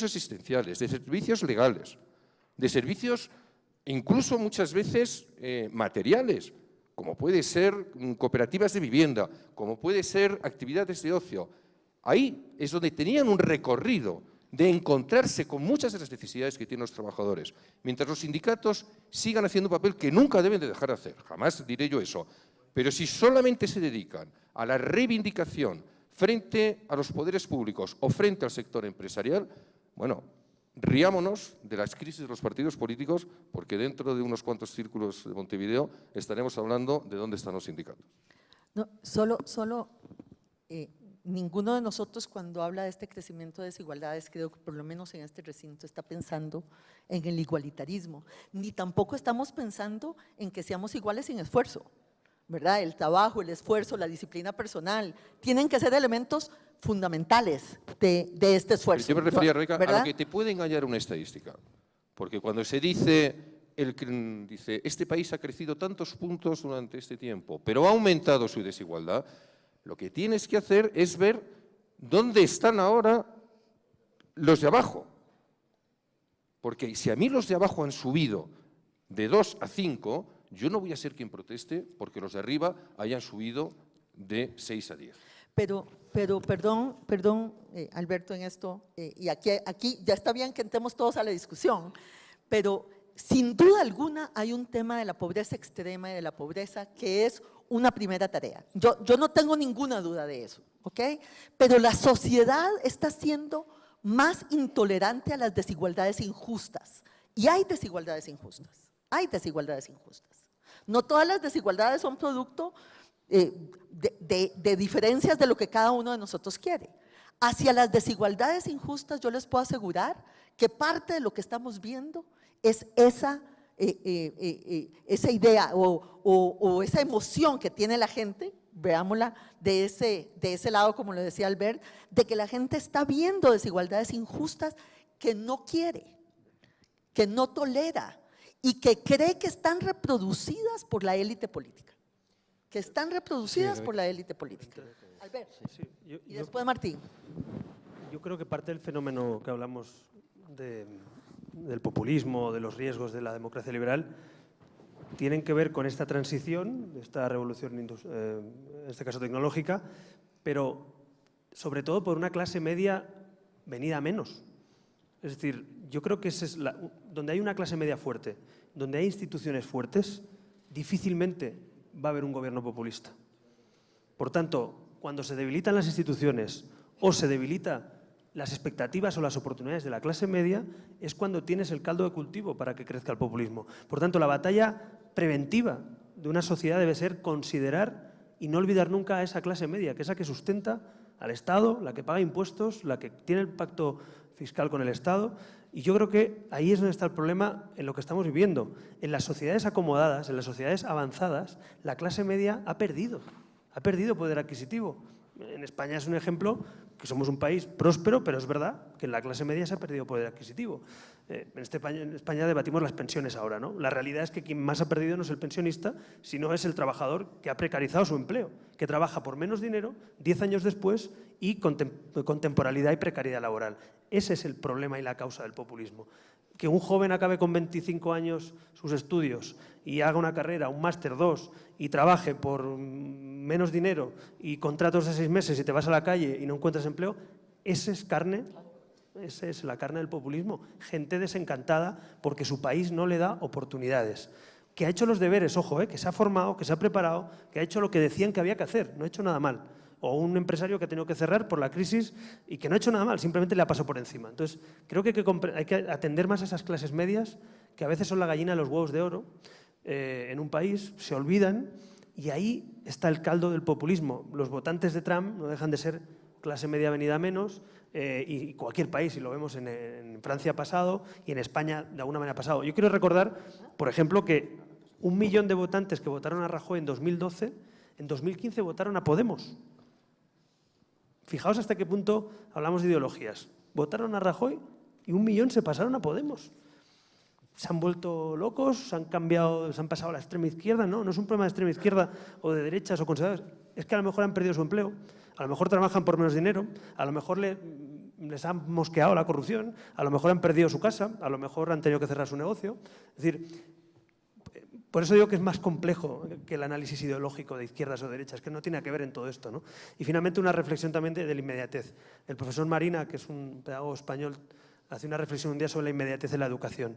asistenciales, de servicios legales, de servicios incluso muchas veces materiales, como puede ser cooperativas de vivienda, como puede ser actividades de ocio. Ahí es donde tenían un recorrido de encontrarse con muchas de las necesidades que tienen los trabajadores, mientras los sindicatos sigan haciendo un papel que nunca deben de dejar de hacer, jamás diré yo eso. Pero si solamente se dedican a la reivindicación frente a los poderes públicos o frente al sector empresarial, bueno, riámonos de las crisis de los partidos políticos, porque dentro de unos cuantos círculos de Montevideo estaremos hablando de dónde están los sindicatos. No, ninguno de nosotros cuando habla de este crecimiento de desigualdades, creo que por lo menos en este recinto está pensando en el igualitarismo, ni tampoco estamos pensando en que seamos iguales sin esfuerzo, ¿verdad? El trabajo, el esfuerzo, la disciplina personal, tienen que ser elementos fundamentales de este esfuerzo. Yo me refería, Rebeca, a lo que te puede engañar una estadística, porque cuando se dice, este país ha crecido tantos puntos durante este tiempo, pero ha aumentado su desigualdad, lo que tienes que hacer es ver dónde están ahora los de abajo. Porque si a mí los de abajo han subido de 2 a 5, yo no voy a ser quien proteste porque los de arriba hayan subido de 6 a 10. Pero perdón, Alberto, en esto, y aquí ya está bien que entremos todos a la discusión, pero sin duda alguna hay un tema de la pobreza extrema y de la pobreza que es una primera tarea. Yo no tengo ninguna duda de eso, ¿ok? Pero la sociedad está siendo más intolerante a las desigualdades injustas. Y hay desigualdades injustas, No todas las desigualdades son producto de diferencias de lo que cada uno de nosotros quiere. Hacia las desigualdades injustas yo les puedo asegurar que parte de lo que estamos viendo es esa idea o esa emoción que tiene la gente, veámosla de ese lado, como lo decía Albert, de que la gente está viendo desigualdades injustas que no quiere, que no tolera y que cree que están reproducidas por la élite política. Albert, y después Martín. Yo creo que parte del fenómeno que hablamos del populismo, de los riesgos de la democracia liberal, tienen que ver con esta transición, esta revolución, en este caso tecnológica, pero sobre todo por una clase media venida a menos. Es decir, yo creo que ese es donde hay una clase media fuerte, donde hay instituciones fuertes, difícilmente va a haber un gobierno populista. Por tanto, cuando se debilitan las instituciones o se debilitan las expectativas o las oportunidades de la clase media, es cuando tienes el caldo de cultivo para que crezca el populismo. Por tanto, la batalla preventiva de una sociedad debe ser considerar y no olvidar nunca a esa clase media, que es la que sustenta al Estado, la que paga impuestos, la que tiene el pacto fiscal con el Estado. Y yo creo que ahí es donde está el problema en lo que estamos viviendo. En las sociedades acomodadas, en las sociedades avanzadas, la clase media ha perdido poder adquisitivo. En España es un ejemplo que somos un país próspero, pero es verdad que en la clase media se ha perdido poder adquisitivo. En España debatimos las pensiones ahora, ¿no? La realidad es que quien más ha perdido no es el pensionista, sino es el trabajador que ha precarizado su empleo, que trabaja por menos dinero 10 años después y con temporalidad y precariedad laboral. Ese es el problema y la causa del populismo. Que un joven acabe con 25 años sus estudios y haga una carrera, un máster 2, y trabaje por menos dinero y contratos de 6 meses y te vas a la calle y no encuentras empleo, esa es la carne del populismo. Gente desencantada porque su país no le da oportunidades. Que ha hecho los deberes, ojo, que se ha formado, que se ha preparado, que ha hecho lo que decían que había que hacer, no ha hecho nada mal. O un empresario que ha tenido que cerrar por la crisis y que no ha hecho nada mal, simplemente le ha pasado por encima. Entonces, creo que hay que atender más a esas clases medias, que a veces son la gallina de los huevos de oro en un país, se olvidan, y ahí está el caldo del populismo. Los votantes de Trump no dejan de ser clase media venida menos, y cualquier país, y lo vemos en Francia ha pasado y en España de alguna manera ha pasado. Yo quiero recordar, por ejemplo, que 1 millón de votantes que votaron a Rajoy en 2012, en 2015 votaron a Podemos. Fijaos hasta qué punto hablamos de ideologías. Votaron a Rajoy y 1 millón se pasaron a Podemos. Se han vuelto locos, se han pasado a la extrema izquierda. No es un problema de extrema izquierda o de derechas o conservadores. Es que a lo mejor han perdido su empleo, a lo mejor trabajan por menos dinero, a lo mejor les han mosqueado la corrupción, a lo mejor han perdido su casa, a lo mejor han tenido que cerrar su negocio. Es decir, por eso digo que es más complejo que el análisis ideológico de izquierdas o derechas, que no tiene que ver en todo esto, ¿no? Y finalmente una reflexión también de la inmediatez. El profesor Marina, que es un pedagogo español, hace una reflexión un día sobre la inmediatez de la educación.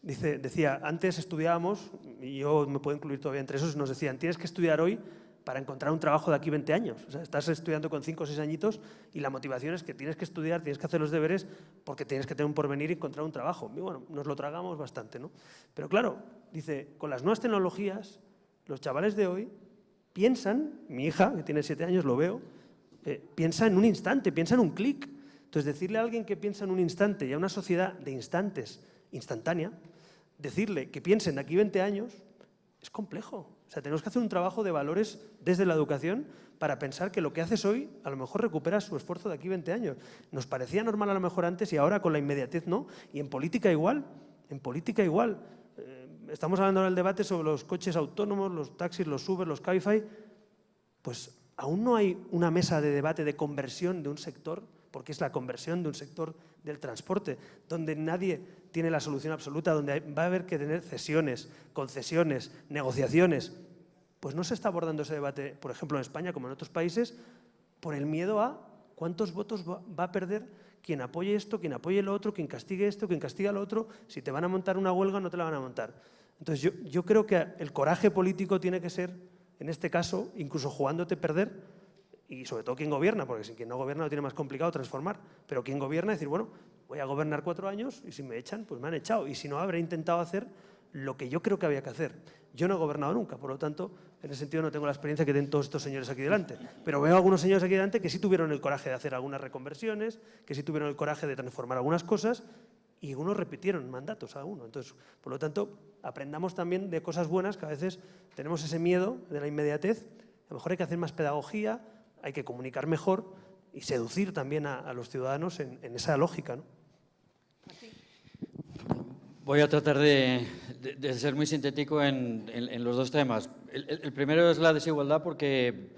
Decía, antes estudiábamos, y yo me puedo incluir todavía entre esos, nos decían, tienes que estudiar hoy para encontrar un trabajo de aquí 20 años. O sea, estás estudiando con 5 o 6 añitos y la motivación es que tienes que estudiar, tienes que hacer los deberes porque tienes que tener un porvenir y encontrar un trabajo. Y bueno, nos lo tragamos bastante, ¿no? Pero claro, dice, con las nuevas tecnologías, los chavales de hoy piensan, mi hija, que tiene 7 años, lo veo, piensa en un instante, piensa en un clic. Entonces, decirle a alguien que piensa en un instante y a una sociedad de instantes, instantánea, decirle que piensen de aquí 20 años es complejo. O sea, tenemos que hacer un trabajo de valores desde la educación para pensar que lo que haces hoy a lo mejor recupera su esfuerzo de aquí 20 años. Nos parecía normal a lo mejor antes y ahora con la inmediatez no. Y en política igual, estamos hablando ahora del debate sobre los coches autónomos, los taxis, los Uber, los Cabify. Pues aún no hay una mesa de debate de conversión de un sector, porque es la conversión de un sector del transporte, donde nadie tiene la solución absoluta, donde va a haber que tener cesiones, concesiones, negociaciones. Pues no se está abordando ese debate, por ejemplo, en España, como en otros países, por el miedo a cuántos votos va a perder quien apoye esto, quien apoye lo otro, quien castigue esto, quien castiga lo otro, si te van a montar una huelga o no te la van a montar. Entonces yo creo que el coraje político tiene que ser, en este caso, incluso jugándote perder, y sobre todo quien gobierna, porque si quien no gobierna lo tiene más complicado transformar, pero quien gobierna decir, bueno, voy a gobernar 4 años y si me echan, pues me han echado, y si no, habré intentado hacer lo que yo creo que había que hacer. Yo no he gobernado nunca, por lo tanto, en ese sentido no tengo la experiencia que tienen todos estos señores aquí delante, pero veo a algunos señores aquí delante que sí tuvieron el coraje de hacer algunas reconversiones, que sí tuvieron el coraje de transformar algunas cosas, y unos repitieron mandatos a uno. Entonces, por lo tanto, aprendamos también de cosas buenas, que a veces tenemos ese miedo de la inmediatez. A lo mejor hay que hacer más pedagogía, hay que comunicar mejor y seducir también a los ciudadanos en esa lógica, ¿no? Voy a tratar de ser muy sintético en los dos temas. El primero es la desigualdad, porque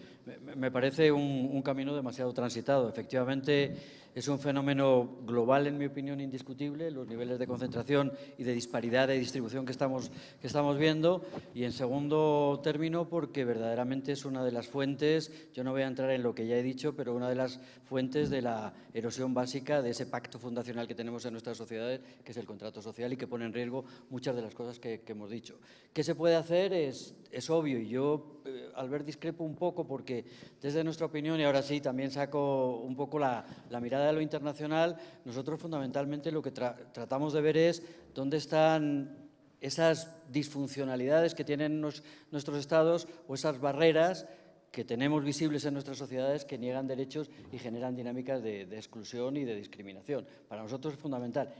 me parece un camino demasiado transitado. Efectivamente, Es un fenómeno global, en mi opinión, indiscutible, los niveles de concentración y de disparidad de distribución que estamos viendo. Y en segundo término, porque verdaderamente es una de las fuentes, yo no voy a entrar en lo que ya he dicho, pero una de las fuentes de la erosión básica de ese pacto fundacional que tenemos en nuestras sociedades, que es el contrato social y que pone en riesgo muchas de las cosas que hemos dicho. ¿Qué se puede hacer? Es obvio, y yo, Albert, discrepo un poco porque desde nuestra opinión, y ahora sí también saco un poco la mirada de lo internacional, nosotros fundamentalmente lo que tratamos de ver es dónde están esas disfuncionalidades que tienen nuestros estados o esas barreras que tenemos visibles en nuestras sociedades que niegan derechos y generan dinámicas de exclusión y de discriminación. Para nosotros es fundamental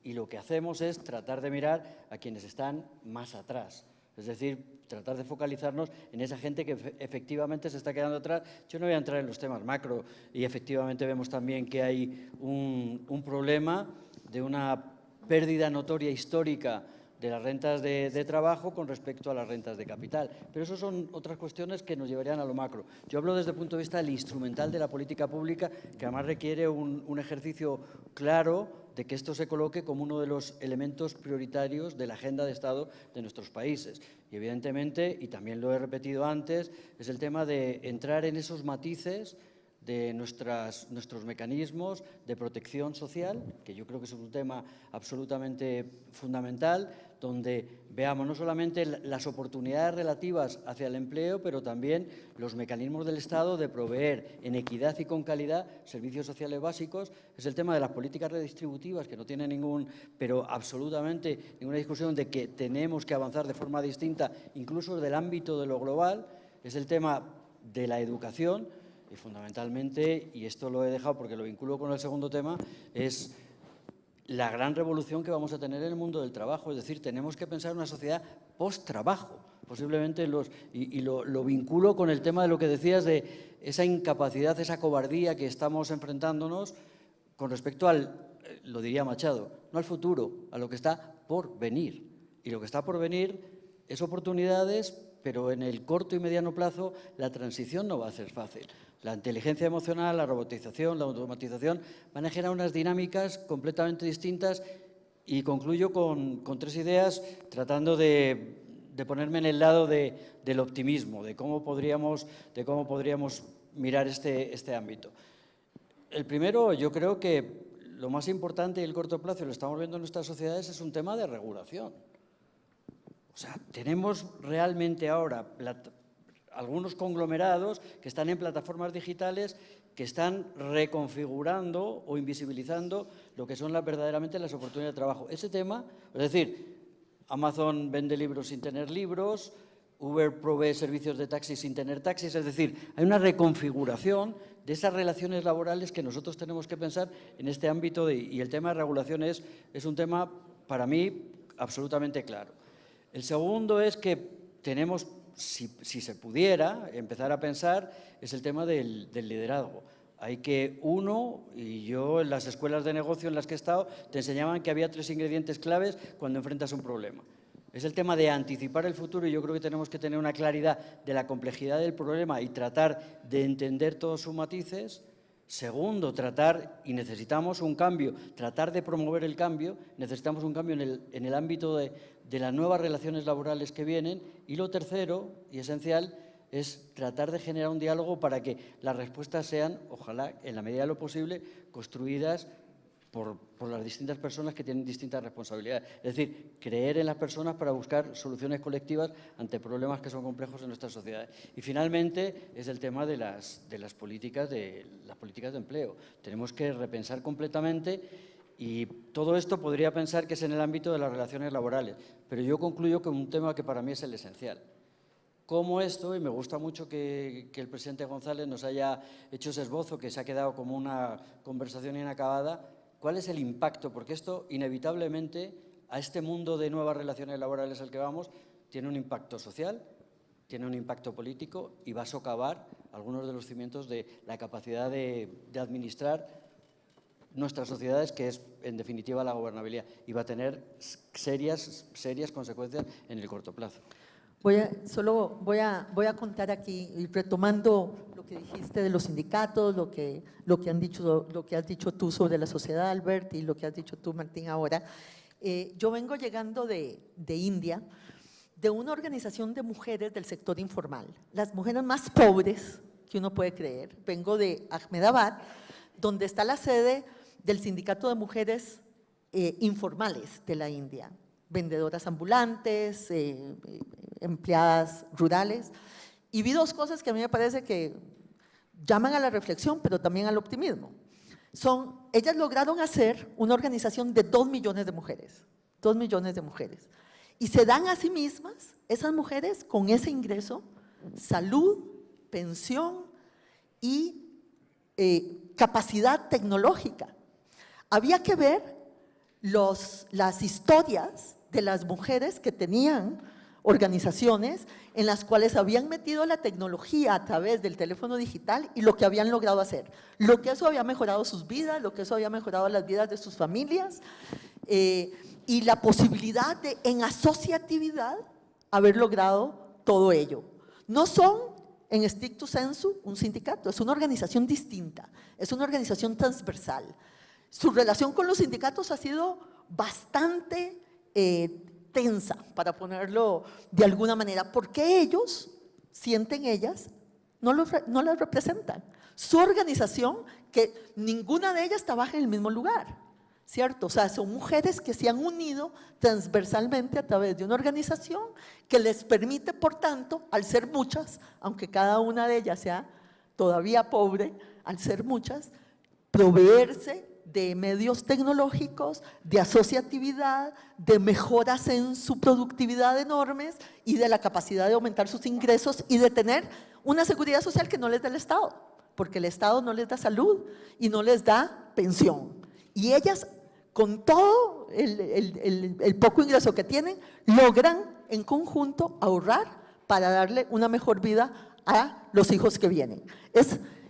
y lo que hacemos es tratar de mirar a quienes están más atrás. Es decir, tratar de focalizarnos en esa gente que efectivamente se está quedando atrás. Yo no voy a entrar en los temas macro y efectivamente vemos también que hay un problema de una pérdida notoria histórica de las rentas de trabajo con respecto a las rentas de capital. Pero eso son otras cuestiones que nos llevarían a lo macro. Yo hablo desde el punto de vista del instrumental de la política pública, que además requiere un ejercicio claro de que esto se coloque como uno de los elementos prioritarios de la agenda de Estado de nuestros países. Y evidentemente, y también lo he repetido antes, es el tema de entrar en esos matices de nuestros mecanismos de protección social, que yo creo que es un tema absolutamente fundamental, donde veamos no solamente las oportunidades relativas hacia el empleo, pero también los mecanismos del Estado de proveer en equidad y con calidad servicios sociales básicos. Es el tema de las políticas redistributivas, que no tiene pero absolutamente ninguna discusión de que tenemos que avanzar de forma distinta, incluso del ámbito de lo global. Es el tema de la educación. Y fundamentalmente, y esto lo he dejado porque lo vinculo con el segundo tema, es la gran revolución que vamos a tener en el mundo del trabajo. Es decir, tenemos que pensar en una sociedad post-trabajo. Posiblemente lo vinculo con el tema de lo que decías de esa incapacidad, esa cobardía que estamos enfrentándonos con respecto lo diría Machado, no al futuro, a lo que está por venir. Y lo que está por venir es oportunidades, pero en el corto y mediano plazo la transición no va a ser fácil. La inteligencia emocional, la robotización, la automatización van a generar unas dinámicas completamente distintas y concluyo con tres ideas tratando de ponerme en el lado del optimismo, de cómo podríamos mirar este ámbito. El primero, yo creo que lo más importante y el corto plazo, lo estamos viendo en nuestras sociedades, es un tema de regulación. O sea, tenemos realmente ahora algunos conglomerados que están en plataformas digitales que están reconfigurando o invisibilizando lo que son verdaderamente las oportunidades de trabajo. Ese tema, es decir, Amazon vende libros sin tener libros, Uber provee servicios de taxis sin tener taxis, es decir, hay una reconfiguración de esas relaciones laborales que nosotros tenemos que pensar en este ámbito y el tema de regulación es un tema, para mí, absolutamente claro. El segundo es que tenemos, si se pudiera, empezar a pensar, es el tema del liderazgo. Hay que, y yo en las escuelas de negocio en las que he estado, te enseñaban que había 3 ingredientes claves cuando enfrentas un problema. Es el tema de anticipar el futuro y yo creo que tenemos que tener una claridad de la complejidad del problema y tratar de entender todos sus matices. Segundo, y necesitamos un cambio, tratar de promover el cambio, necesitamos un cambio en el ámbito de las nuevas relaciones laborales que vienen. Y lo tercero, y esencial, es tratar de generar un diálogo para que las respuestas sean, ojalá, en la medida de lo posible, construidas por las distintas personas que tienen distintas responsabilidades. Es decir, creer en las personas para buscar soluciones colectivas ante problemas que son complejos en nuestras sociedades. Y finalmente es el tema de las políticas de empleo. Tenemos que repensar completamente y todo esto podría pensar que es en el ámbito de las relaciones laborales, pero yo concluyo con un tema que para mí es el esencial. Cómo esto, y me gusta mucho que el presidente González nos haya hecho ese esbozo que se ha quedado como una conversación inacabada. ¿Cuál es el impacto? Porque esto, inevitablemente, a este mundo de nuevas relaciones laborales al que vamos, tiene un impacto social, tiene un impacto político y va a socavar algunos de los cimientos de la capacidad de administrar nuestras sociedades, que es, en definitiva, la gobernabilidad. Y va a tener serias consecuencias en el corto plazo. Voy a contar aquí, y retomando lo que dijiste de los sindicatos, lo que has dicho tú sobre la sociedad, Albert, y lo que has dicho tú, Martín, ahora. Yo vengo llegando de India, de una organización de mujeres del sector informal, las mujeres más pobres que uno puede creer. Vengo de Ahmedabad, donde está la sede del Sindicato de Mujeres Informales de la India, vendedoras ambulantes, empleadas rurales, y vi dos cosas que a mí me parece que llaman a la reflexión, pero también al optimismo. Ellas lograron hacer una organización de 2 millones de mujeres, 2 millones de mujeres, y se dan a sí mismas, esas mujeres, con ese ingreso, salud, pensión y capacidad tecnológica. Había que ver las historias de las mujeres que tenían organizaciones en las cuales habían metido la tecnología a través del teléfono digital y lo que habían logrado hacer, lo que eso había mejorado sus vidas, lo que eso había mejorado las vidas de sus familias, y la posibilidad de, en asociatividad, haber logrado todo ello. No son, en stricto sensu, un sindicato, es una organización distinta, es una organización transversal. Su relación con los sindicatos ha sido bastante tensa, para ponerlo de alguna manera, porque ellos, sienten ellas, no las representan. Su organización, que ninguna de ellas trabaja en el mismo lugar, ¿cierto? O sea, son mujeres que se han unido transversalmente a través de una organización que les permite, por tanto, al ser muchas, aunque cada una de ellas sea todavía pobre, al ser muchas, proveerse de medios tecnológicos, de asociatividad, de mejoras en su productividad enormes y de la capacidad de aumentar sus ingresos y de tener una seguridad social que no les da el Estado, porque el Estado no les da salud y no les da pensión. Y ellas, con todo el poco ingreso que tienen, logran en conjunto ahorrar para darle una mejor vida a los hijos que vienen.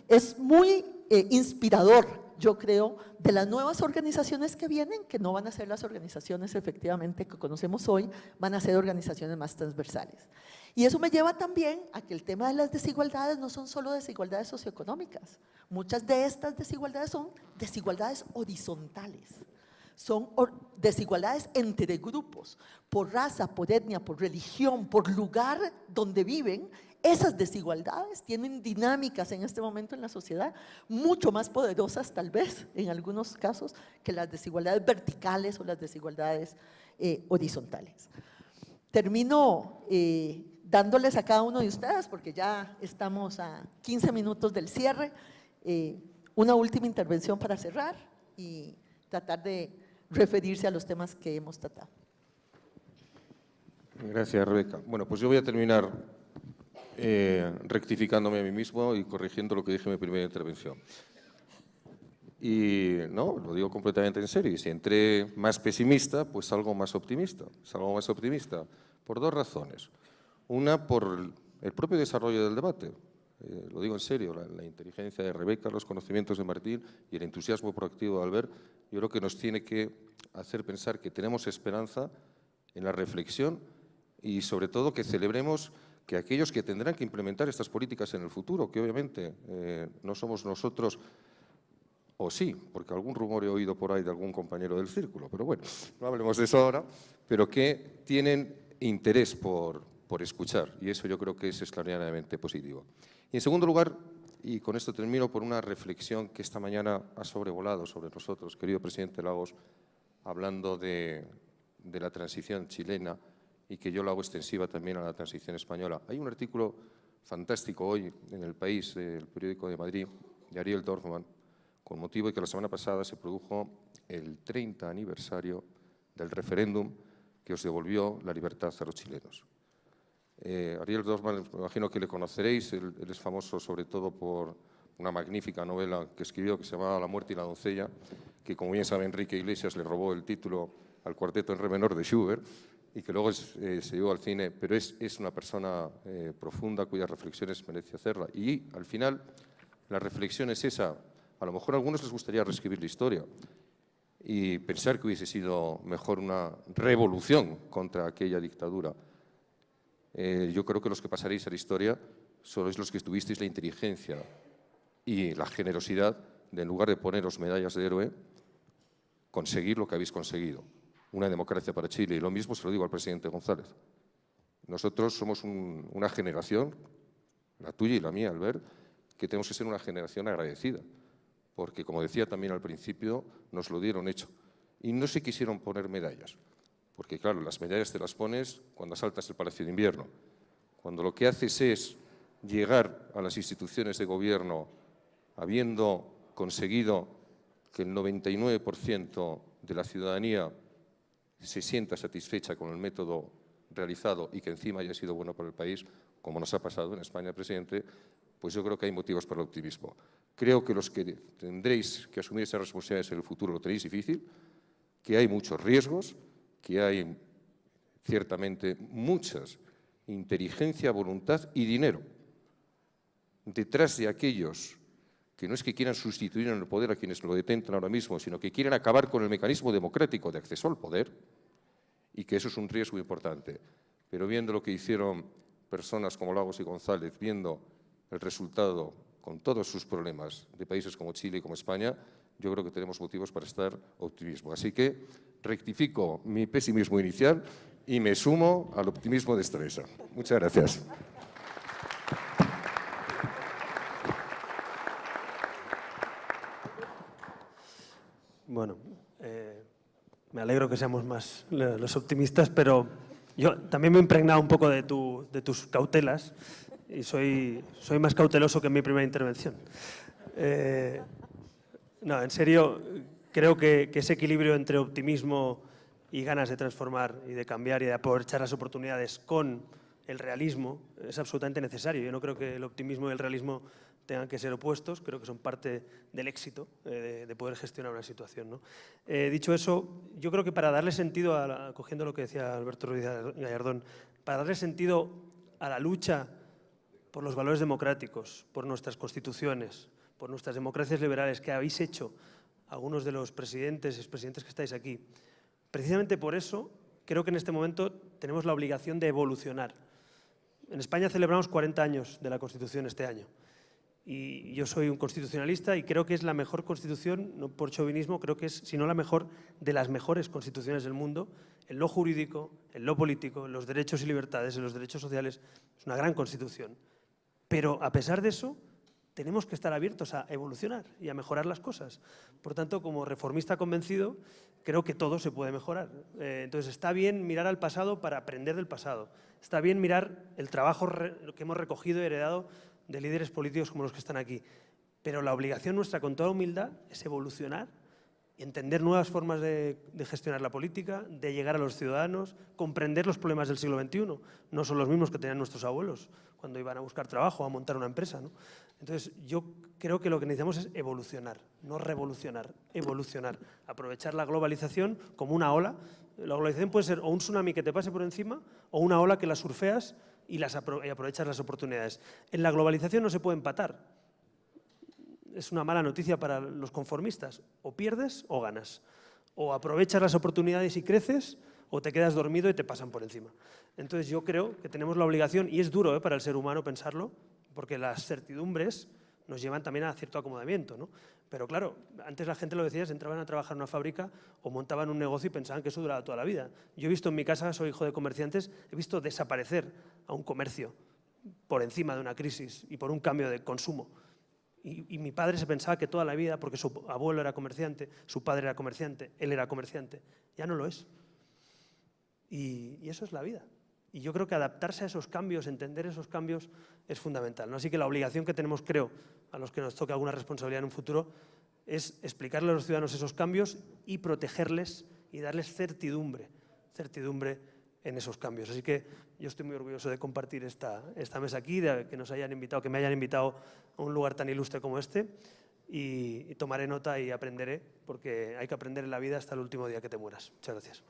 Es muy inspirador, yo creo, de las nuevas organizaciones que vienen, que no van a ser las organizaciones efectivamente que conocemos hoy, van a ser organizaciones más transversales. Y eso me lleva también a que el tema de las desigualdades no son solo desigualdades socioeconómicas, muchas de estas desigualdades son desigualdades horizontales, son desigualdades entre grupos, por raza, por etnia, por religión, por lugar donde viven. Esas desigualdades tienen dinámicas en este momento en la sociedad mucho más poderosas, tal vez, en algunos casos, que las desigualdades verticales o las desigualdades horizontales. Termino dándoles a cada uno de ustedes, porque ya estamos a 15 minutos del cierre, una última intervención para cerrar y tratar de referirse a los temas que hemos tratado. Gracias, Rebeca. Bueno, pues yo voy a terminar rectificándome a mí mismo y corrigiendo lo que dije en mi primera intervención. Y no, lo digo completamente en serio. Y si entré más pesimista, pues salgo más optimista. Salgo más optimista por dos razones. Una, por el propio desarrollo del debate. Lo digo en serio, la inteligencia de Rebeca, los conocimientos de Martín y el entusiasmo proactivo de Albert, yo creo que nos tiene que hacer pensar que tenemos esperanza en la reflexión y sobre todo que celebremos que aquellos que tendrán que implementar estas políticas en el futuro, que obviamente no somos nosotros, o sí, porque algún rumor he oído por ahí de algún compañero del círculo, pero bueno, no hablemos de eso ahora, pero que tienen interés por escuchar, y eso yo creo que es extraordinariamente positivo. Y en segundo lugar, y con esto termino, por una reflexión que esta mañana ha sobrevolado sobre nosotros, querido presidente Lagos, hablando de la transición chilena, y que yo lo hago extensiva también a la transición española. Hay un artículo fantástico hoy en El País, el periódico de Madrid, de Ariel Dorfman, con motivo de que la semana pasada se produjo el 30 aniversario del referéndum que os devolvió la libertad a los chilenos. Ariel Dorfman, me imagino que le conoceréis, él es famoso sobre todo por una magnífica novela que escribió que se llamaba La muerte y la doncella, que como bien sabe Enrique Iglesias le robó el título al cuarteto en re menor de Schubert, y que luego se llevó al cine, pero es una persona profunda cuyas reflexiones merece hacerla. Y al final la reflexión es esa. A lo mejor a algunos les gustaría reescribir la historia y pensar que hubiese sido mejor una revolución contra aquella dictadura. Yo creo que los que pasaréis a la historia sois los que tuvisteis la inteligencia y la generosidad de, en lugar de poneros medallas de héroe, conseguir lo que habéis conseguido. Una democracia para Chile. Y lo mismo se lo digo al presidente González. Nosotros somos una generación, la tuya y la mía, Albert, que tenemos que ser una generación agradecida. Porque, como decía también al principio, nos lo dieron hecho. Y no se quisieron poner medallas. Porque, claro, las medallas te las pones cuando asaltas el Palacio de Invierno. Cuando lo que haces es llegar a las instituciones de gobierno habiendo conseguido que el 99% de la ciudadanía se sienta satisfecha con el método realizado y que encima haya sido bueno para el país, como nos ha pasado en España, presidente, pues yo creo que hay motivos para el optimismo. Creo que los que tendréis que asumir esas responsabilidades en el futuro lo tenéis difícil, que hay muchos riesgos, que hay ciertamente muchas inteligencia, voluntad y dinero detrás de aquellos que no es que quieran sustituir en el poder a quienes lo detentan ahora mismo, sino que quieren acabar con el mecanismo democrático de acceso al poder, y que eso es un riesgo importante. Pero viendo lo que hicieron personas como Lagos y González, viendo el resultado con todos sus problemas de países como Chile y como España, yo creo que tenemos motivos para estar optimismo. Así que rectifico mi pesimismo inicial y me sumo al optimismo de esta mesa. Muchas gracias. Bueno, me alegro que seamos más los optimistas, pero yo también me he impregnado un poco de tus cautelas y soy más cauteloso que en mi primera intervención. No, en serio, creo que ese equilibrio entre optimismo y ganas de transformar y de cambiar y de aprovechar las oportunidades con el realismo es absolutamente necesario. Yo no creo que el optimismo y el realismo tengan que ser opuestos, creo que son parte del éxito de poder gestionar una situación, ¿no? Dicho eso, yo creo que para darle sentido, cogiendo lo que decía Alberto Ruiz Gallardón, para darle sentido a la lucha por los valores democráticos, por nuestras constituciones, por nuestras democracias liberales que habéis hecho algunos de los presidentes y expresidentes que estáis aquí, precisamente por eso creo que en este momento tenemos la obligación de evolucionar. En España celebramos 40 años de la Constitución este año. Y yo soy un constitucionalista y creo que es la mejor constitución, no por chauvinismo, creo que es, si no la mejor, de las mejores constituciones del mundo, en lo jurídico, en lo político, en los derechos y libertades, en los derechos sociales. Es una gran constitución. Pero a pesar de eso, tenemos que estar abiertos a evolucionar y a mejorar las cosas. Por tanto, como reformista convencido, creo que todo se puede mejorar. Entonces, está bien mirar al pasado para aprender del pasado. Está bien mirar el trabajo que hemos recogido y heredado de líderes políticos como los que están aquí. Pero la obligación nuestra, con toda humildad, es evolucionar y entender nuevas formas de gestionar la política, de llegar a los ciudadanos, comprender los problemas del siglo XXI. No son los mismos que tenían nuestros abuelos cuando iban a buscar trabajo o a montar una empresa, ¿no? Entonces, yo creo que lo que necesitamos es evolucionar, no revolucionar, evolucionar. Aprovechar la globalización como una ola. La globalización puede ser o un tsunami que te pase por encima o una ola que la surfeas y aprovechas las oportunidades. En la globalización no se puede empatar. Es una mala noticia para los conformistas. O pierdes o ganas. O aprovechas las oportunidades y creces, o te quedas dormido y te pasan por encima. Entonces yo creo que tenemos la obligación, y es duro para el ser humano pensarlo, porque las certidumbres nos llevan también a cierto acomodamiento, ¿no? Pero claro, antes la gente, lo decías, entraban a trabajar en una fábrica o montaban un negocio y pensaban que eso duraba toda la vida. Yo he visto en mi casa, soy hijo de comerciantes, he visto desaparecer a un comercio por encima de una crisis y por un cambio de consumo. Y mi padre se pensaba que toda la vida, porque su abuelo era comerciante, su padre era comerciante, él era comerciante, ya no lo es. Y eso es la vida. Y yo creo que adaptarse a esos cambios, entender esos cambios, es fundamental, ¿no? Así que la obligación que tenemos, creo, a los que nos toque alguna responsabilidad en un futuro, es explicarle a los ciudadanos esos cambios y protegerles y darles certidumbre en esos cambios. Así que yo estoy muy orgulloso de compartir esta mesa aquí, de que nos hayan invitado, que me hayan invitado a un lugar tan ilustre como este, y tomaré nota y aprenderé, porque hay que aprender en la vida hasta el último día que te mueras. Muchas gracias.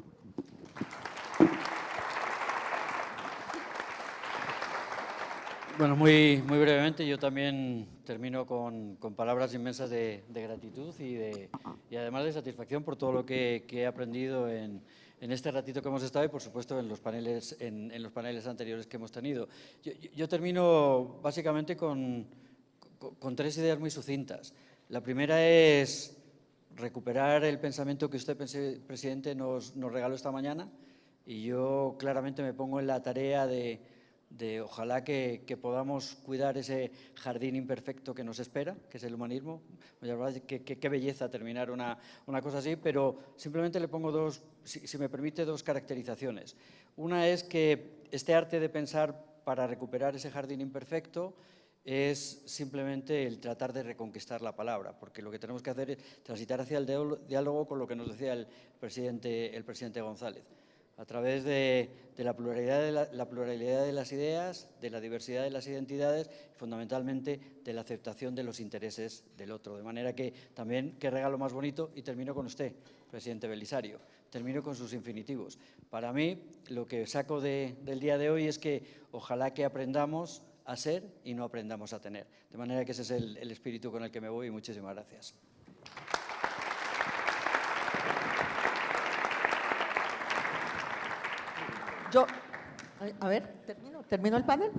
Bueno, muy brevemente, yo también termino con palabras inmensas de gratitud y además de satisfacción por todo lo que he aprendido en este ratito que hemos estado y, por supuesto, en los paneles anteriores que hemos tenido. Yo termino básicamente con 3 ideas muy sucintas. La primera es recuperar el pensamiento que usted, presidente, nos regaló esta mañana, y yo claramente me pongo en la tarea de ojalá que podamos cuidar ese jardín imperfecto que nos espera, que es el humanismo. Qué belleza terminar una cosa así, pero simplemente le pongo si me permite, 2 caracterizaciones. Una es que este arte de pensar para recuperar ese jardín imperfecto es simplemente el tratar de reconquistar la palabra, porque lo que tenemos que hacer es transitar hacia el diálogo con lo que nos decía el presidente González, a través de la pluralidad de las ideas, de la diversidad de las identidades y fundamentalmente de la aceptación de los intereses del otro. De manera que también, qué regalo más bonito, y termino con usted, presidente Belisario, termino con sus infinitivos. Para mí, lo que saco del día de hoy es que ojalá que aprendamos a ser y no aprendamos a tener. De manera que ese es el espíritu con el que me voy, y muchísimas gracias. ¿Termino el panel?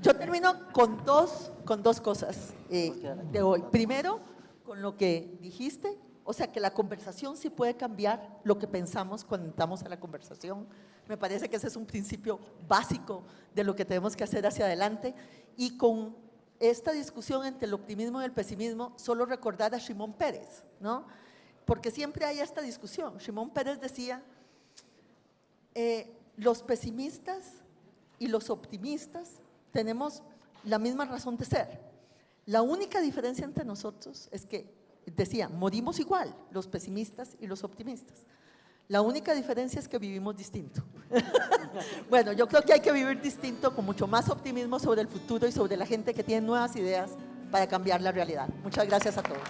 Yo termino con dos cosas de hoy. Primero, con lo que dijiste, o sea, que la conversación sí puede cambiar lo que pensamos cuando entramos a la conversación. Me parece que ese es un principio básico de lo que tenemos que hacer hacia adelante. Y con esta discusión entre el optimismo y el pesimismo, solo recordar a Shimon Peres, ¿no? Porque siempre hay esta discusión. Shimon Peres decía, los pesimistas y los optimistas tenemos la misma razón de ser. La única diferencia entre nosotros es que, decía, morimos igual, los pesimistas y los optimistas. La única diferencia es que vivimos distinto. Bueno, yo creo que hay que vivir distinto, con mucho más optimismo sobre el futuro y sobre la gente que tiene nuevas ideas para cambiar la realidad. Muchas gracias a todos.